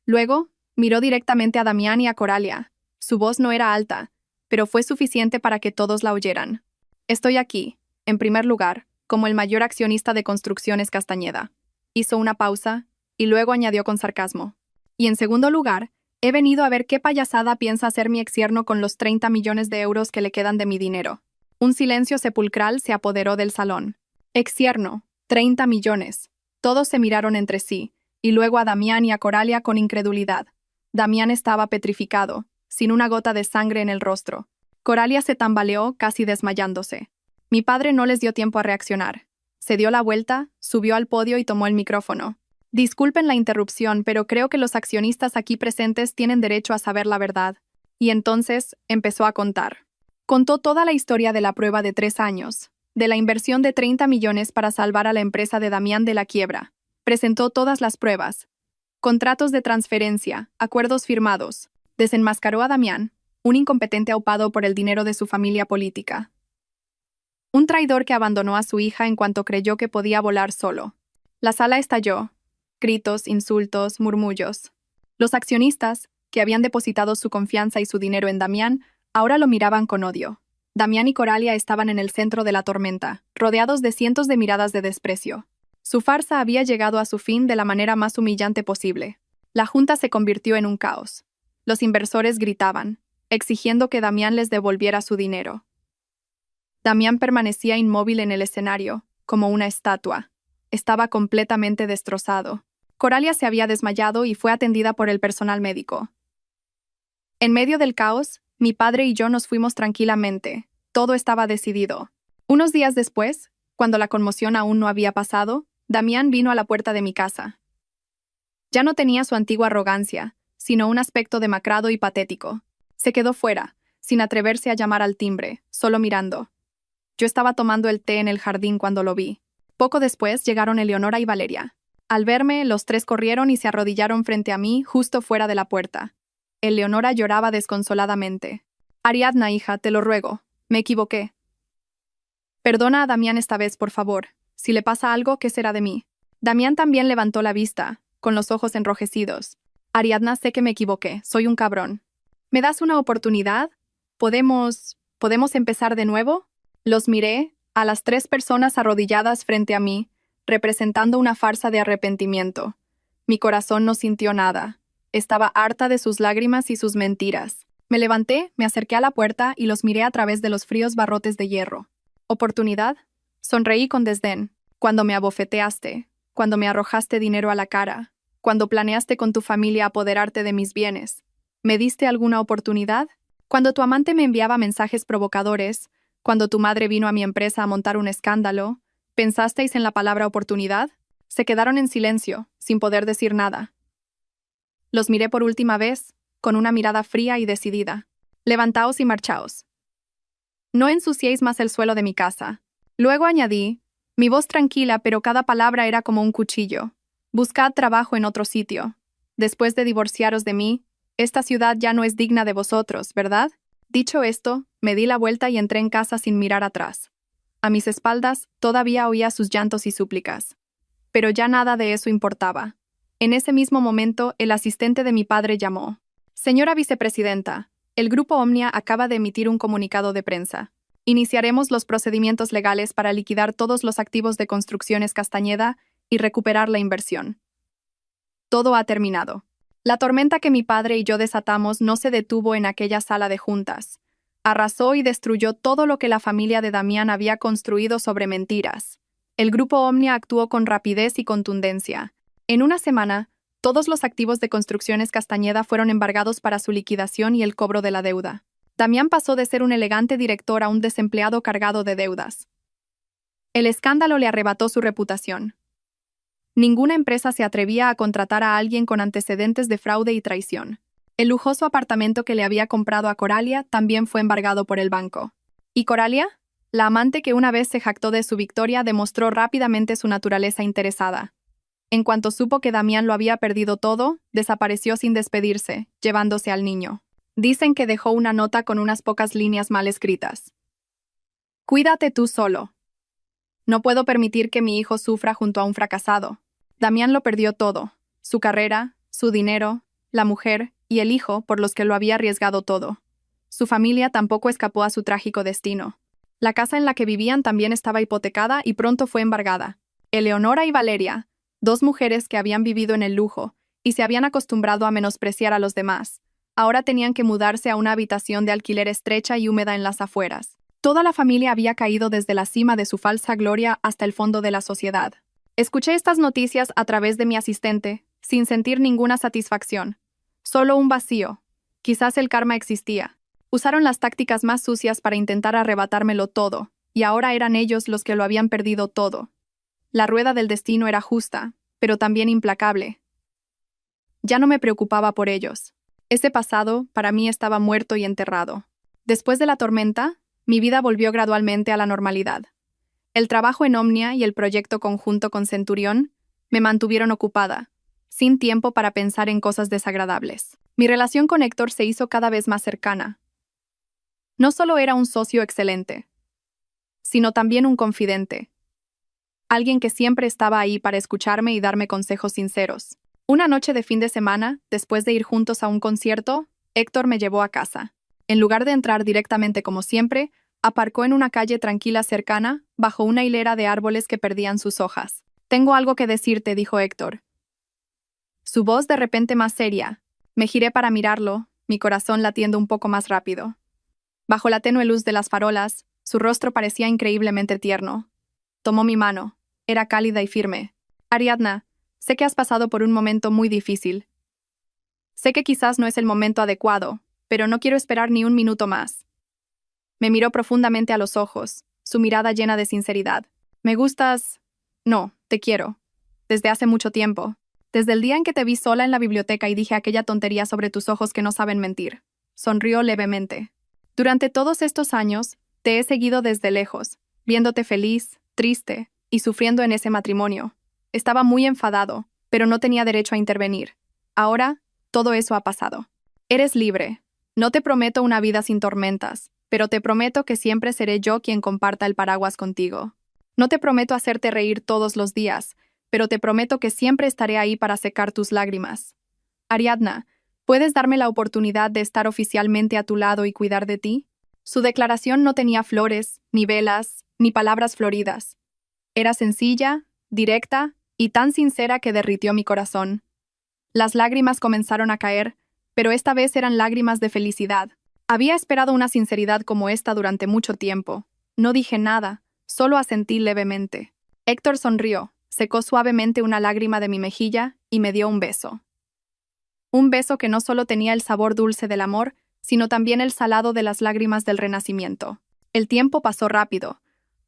[SPEAKER 1] Luego, miró directamente a Damián y a Coralia. Su voz no era alta, pero fue suficiente para que todos la oyeran. «Estoy aquí, en primer lugar, como el mayor accionista de Construcciones Castañeda». Hizo una pausa, y luego añadió con sarcasmo. «Y en segundo lugar, he venido a ver qué payasada piensa hacer mi exyerno con los 30 millones de euros que le quedan de mi dinero». Un silencio sepulcral se apoderó del salón. «Exyerno, 30 millones». Todos se miraron entre sí, y luego a Damián y a Coralia con incredulidad. Damián estaba petrificado, sin una gota de sangre en el rostro. Coralia se tambaleó, casi desmayándose. Mi padre no les dio tiempo a reaccionar. Se dio la vuelta, subió al podio y tomó el micrófono. «Disculpen la interrupción, pero creo que los accionistas aquí presentes tienen derecho a saber la verdad». Y entonces empezó a contar. Contó toda la historia de la prueba de 3 años, de la inversión de 30 millones para salvar a la empresa de Damián de la quiebra. Presentó todas las pruebas. Contratos de transferencia, acuerdos firmados. Desenmascaró a Damián, un incompetente aupado por el dinero de su familia política. Un traidor que abandonó a su hija en cuanto creyó que podía volar solo. La sala estalló. Gritos, insultos, murmullos. Los accionistas, que habían depositado su confianza y su dinero en Damián, ahora lo miraban con odio. Damián y Coralia estaban en el centro de la tormenta, rodeados de cientos de miradas de desprecio. Su farsa había llegado a su fin de la manera más humillante posible. La junta se convirtió en un caos. Los inversores gritaban, exigiendo que Damián les devolviera su dinero. Damián permanecía inmóvil en el escenario, como una estatua. Estaba completamente destrozado. Coralia se había desmayado y fue atendida por el personal médico. En medio del caos, mi padre y yo nos fuimos tranquilamente. Todo estaba decidido. Unos días después, cuando la conmoción aún no había pasado, Damián vino a la puerta de mi casa. Ya no tenía su antigua arrogancia, sino un aspecto demacrado y patético. Se quedó fuera, sin atreverse a llamar al timbre, solo mirando. Yo estaba tomando el té en el jardín cuando lo vi. Poco después llegaron Eleonora y Valeria. Al verme, los tres corrieron y se arrodillaron frente a mí, justo fuera de la puerta. Eleonora lloraba desconsoladamente. Ariadna, hija, te lo ruego. Me equivoqué. Perdona a Damián esta vez, por favor. Si le pasa algo, ¿qué será de mí? Damián también levantó la vista, con los ojos enrojecidos. Ariadna, sé que me equivoqué. Soy un cabrón. ¿Me das una oportunidad? ¿Podemos empezar de nuevo? Los miré, a las tres personas arrodilladas frente a mí, representando una farsa de arrepentimiento. Mi corazón no sintió nada. Estaba harta de sus lágrimas y sus mentiras. Me levanté, me acerqué a la puerta y los miré a través de los fríos barrotes de hierro. ¿Oportunidad? Sonreí con desdén. Cuando me abofeteaste, cuando me arrojaste dinero a la cara, cuando planeaste con tu familia apoderarte de mis bienes. ¿Me diste alguna oportunidad? Cuando tu amante me enviaba mensajes provocadores, cuando tu madre vino a mi empresa a montar un escándalo, ¿pensasteis en la palabra oportunidad? Se quedaron en silencio, sin poder decir nada. Los miré por última vez, con una mirada fría y decidida. Levantaos y marchaos. No ensuciéis más el suelo de mi casa. Luego añadí, mi voz tranquila, pero cada palabra era como un cuchillo. Buscad trabajo en otro sitio. Después de divorciaros de mí, esta ciudad ya no es digna de vosotros, ¿verdad? Dicho esto, me di la vuelta y entré en casa sin mirar atrás. A mis espaldas todavía oía sus llantos y súplicas. Pero ya nada de eso importaba. En ese mismo momento, el asistente de mi padre llamó. Señora vicepresidenta, el Grupo Omnia acaba de emitir un comunicado de prensa. Iniciaremos los procedimientos legales para liquidar todos los activos de Construcciones Castañeda y recuperar la inversión. Todo ha terminado. La tormenta que mi padre y yo desatamos no se detuvo en aquella sala de juntas. Arrasó y destruyó todo lo que la familia de Damián había construido sobre mentiras. El Grupo Omnia actuó con rapidez y contundencia. En una semana, todos los activos de Construcciones Castañeda fueron embargados para su liquidación y el cobro de la deuda. Damián pasó de ser un elegante director a un desempleado cargado de deudas. El escándalo le arrebató su reputación. Ninguna empresa se atrevía a contratar a alguien con antecedentes de fraude y traición. El lujoso apartamento que le había comprado a Coralia también fue embargado por el banco. ¿Y Coralia? La amante que una vez se jactó de su victoria demostró rápidamente su naturaleza interesada. En cuanto supo que Damián lo había perdido todo, desapareció sin despedirse, llevándose al niño. Dicen que dejó una nota con unas pocas líneas mal escritas. Cuídate tú solo. No puedo permitir que mi hijo sufra junto a un fracasado. Damián lo perdió todo, su carrera, su dinero, la mujer y el hijo por los que lo había arriesgado todo. Su familia tampoco escapó a su trágico destino. La casa en la que vivían también estaba hipotecada y pronto fue embargada. Eleonora y Valeria, dos mujeres que habían vivido en el lujo y se habían acostumbrado a menospreciar a los demás, ahora tenían que mudarse a una habitación de alquiler estrecha y húmeda en las afueras. Toda la familia había caído desde la cima de su falsa gloria hasta el fondo de la sociedad. Escuché estas noticias a través de mi asistente, sin sentir ninguna satisfacción. Solo un vacío. Quizás el karma existía. Usaron las tácticas más sucias para intentar arrebatármelo todo, y ahora eran ellos los que lo habían perdido todo. La rueda del destino era justa, pero también implacable. Ya no me preocupaba por ellos. Ese pasado, para mí, estaba muerto y enterrado. Después de la tormenta, mi vida volvió gradualmente a la normalidad. El trabajo en Omnia y el proyecto conjunto con Centurión me mantuvieron ocupada, sin tiempo para pensar en cosas desagradables. Mi relación con Héctor se hizo cada vez más cercana. No solo era un socio excelente, sino también un confidente. Alguien que siempre estaba ahí para escucharme y darme consejos sinceros. Una noche de fin de semana, después de ir juntos a un concierto, Héctor me llevó a casa. En lugar de entrar directamente como siempre, aparcó en una calle tranquila cercana, bajo una hilera de árboles que perdían sus hojas. «Tengo algo que decirte», dijo Héctor. Su voz de repente más seria. Me giré para mirarlo, mi corazón latiendo un poco más rápido. Bajo la tenue luz de las farolas, su rostro parecía increíblemente tierno. Tomó mi mano. Era cálida y firme. «Ariadna, Sé que has pasado por un momento muy difícil. Sé que quizás no es el momento adecuado, pero no quiero esperar ni un minuto más. Me miró profundamente a los ojos, su mirada llena de sinceridad. ¿Me gustas? No, te quiero. Desde hace mucho tiempo. Desde el día en que te vi sola en la biblioteca y dije aquella tontería sobre tus ojos que no saben mentir. Sonrió levemente. Durante todos estos años, te he seguido desde lejos, viéndote feliz, triste y sufriendo en ese matrimonio. Estaba muy enfadado, pero no tenía derecho a intervenir. Ahora, todo eso ha pasado. Eres libre. No te prometo una vida sin tormentas, pero te prometo que siempre seré yo quien comparta el paraguas contigo. No te prometo hacerte reír todos los días, pero te prometo que siempre estaré ahí para secar tus lágrimas. Ariadna, ¿puedes darme la oportunidad de estar oficialmente a tu lado y cuidar de ti? Su declaración no tenía flores, ni velas, ni palabras floridas. Era sencilla, directa y tan sincera que derritió mi corazón. Las lágrimas comenzaron a caer, pero esta vez eran lágrimas de felicidad. Había esperado una sinceridad como esta durante mucho tiempo. No dije nada, solo asentí levemente. Héctor sonrió, secó suavemente una lágrima de mi mejilla y me dio un beso. Un beso que no solo tenía el sabor dulce del amor, sino también el salado de las lágrimas del renacimiento. El tiempo pasó rápido.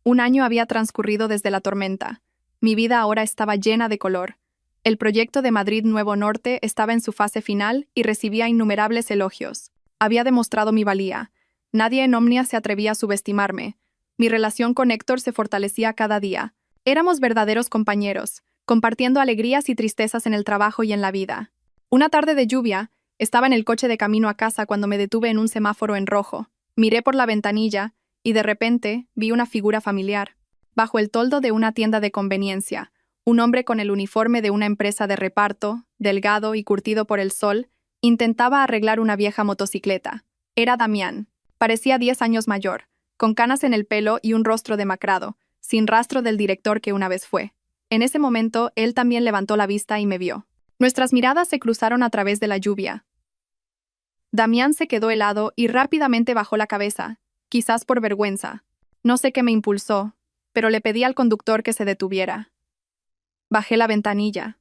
[SPEAKER 1] Un año había transcurrido desde la tormenta. Mi vida ahora estaba llena de color. El proyecto de Madrid Nuevo Norte estaba en su fase final y recibía innumerables elogios. Había demostrado mi valía. Nadie en Omnia se atrevía a subestimarme. Mi relación con Héctor se fortalecía cada día. Éramos verdaderos compañeros, compartiendo alegrías y tristezas en el trabajo y en la vida. Una tarde de lluvia, estaba en el coche de camino a casa cuando me detuve en un semáforo en rojo. Miré por la ventanilla y de repente vi una figura familiar. Bajo el toldo de una tienda de conveniencia, un hombre con el uniforme de una empresa de reparto, delgado y curtido por el sol, intentaba arreglar una vieja motocicleta. Era Damián. Parecía 10 años mayor, con canas en el pelo y un rostro demacrado, sin rastro del director que una vez fue. En ese momento, él también levantó la vista y me vio. Nuestras miradas se cruzaron a través de la lluvia. Damián se quedó helado y rápidamente bajó la cabeza, quizás por vergüenza. No sé qué me impulsó, pero le pedí al conductor que se detuviera. Bajé la ventanilla.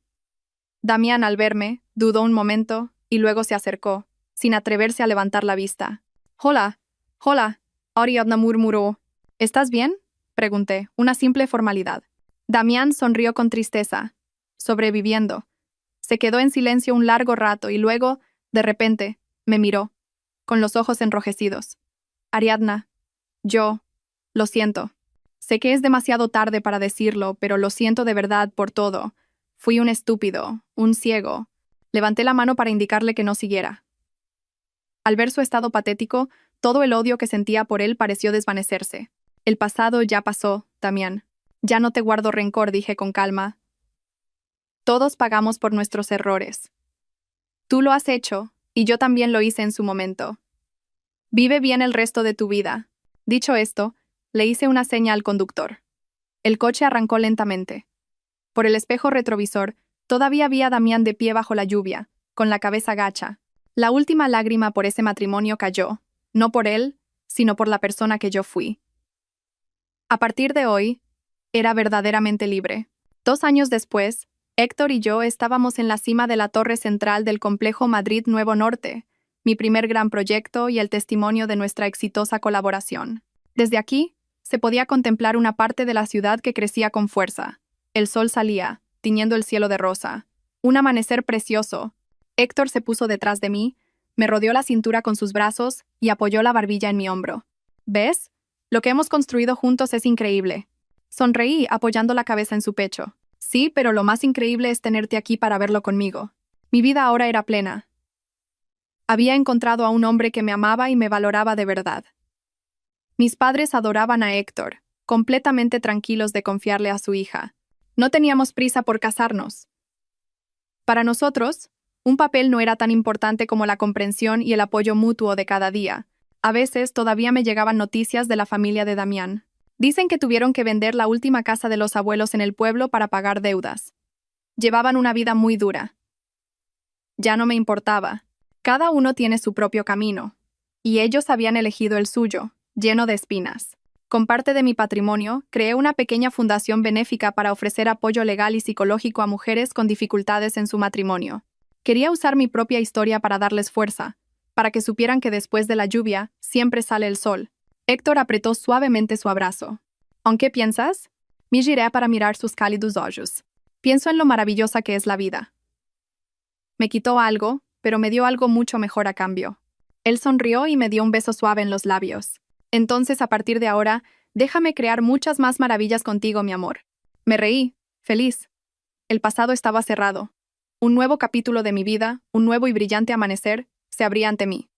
[SPEAKER 1] Damián, al verme, dudó un momento y luego se acercó, sin atreverse a levantar la vista. «Hola, hola», Ariadna murmuró. «¿Estás bien?», pregunté, una simple formalidad. Damián sonrió con tristeza. «Sobreviviendo». Se quedó en silencio un largo rato y luego, de repente, me miró, con los ojos enrojecidos. «Ariadna, lo siento. Sé que es demasiado tarde para decirlo, pero lo siento de verdad por todo. Fui un estúpido, un ciego». Levanté la mano para indicarle que no siguiera. Al ver su estado patético, todo el odio que sentía por él pareció desvanecerse. «El pasado ya pasó, Damián. Ya no te guardo rencor», dije con calma. «Todos pagamos por nuestros errores. Tú lo has hecho, y yo también lo hice en su momento. Vive bien el resto de tu vida». Dicho esto, le hice una seña al conductor. El coche arrancó lentamente. Por el espejo retrovisor, todavía vi a Damián de pie bajo la lluvia, con la cabeza gacha. La última lágrima por ese matrimonio cayó, no por él, sino por la persona que yo fui. A partir de hoy, era verdaderamente libre. 2 años después, Héctor y yo estábamos en la cima de la torre central del complejo Madrid Nuevo Norte, mi primer gran proyecto y el testimonio de nuestra exitosa colaboración. Desde aquí, se podía contemplar una parte de la ciudad que crecía con fuerza. El sol salía, tiñendo el cielo de rosa. Un amanecer precioso. Héctor se puso detrás de mí, me rodeó la cintura con sus brazos y apoyó la barbilla en mi hombro. «¿Ves? Lo que hemos construido juntos es increíble». Sonreí, apoyando la cabeza en su pecho. «Sí, pero lo más increíble es tenerte aquí para verlo conmigo». Mi vida ahora era plena. Había encontrado a un hombre que me amaba y me valoraba de verdad. Mis padres adoraban a Héctor, completamente tranquilos de confiarle a su hija. No teníamos prisa por casarnos. Para nosotros, un papel no era tan importante como la comprensión y el apoyo mutuo de cada día. A veces todavía me llegaban noticias de la familia de Damián. Dicen que tuvieron que vender la última casa de los abuelos en el pueblo para pagar deudas. Llevaban una vida muy dura. Ya no me importaba. Cada uno tiene su propio camino. Y ellos habían elegido el suyo, lleno de espinas. Con parte de mi patrimonio, creé una pequeña fundación benéfica para ofrecer apoyo legal y psicológico a mujeres con dificultades en su matrimonio. Quería usar mi propia historia para darles fuerza, para que supieran que después de la lluvia siempre sale el sol. Héctor apretó suavemente su abrazo. ¿En qué piensas? Me giré para mirar sus cálidos ojos. Pienso en lo maravillosa que es la vida. Me quitó algo, pero me dio algo mucho mejor a cambio. Él sonrió y me dio un beso suave en los labios. Entonces, a partir de ahora, déjame crear muchas más maravillas contigo, mi amor. Me reí, feliz. El pasado estaba cerrado. Un nuevo capítulo de mi vida, un nuevo y brillante amanecer, se abría ante mí.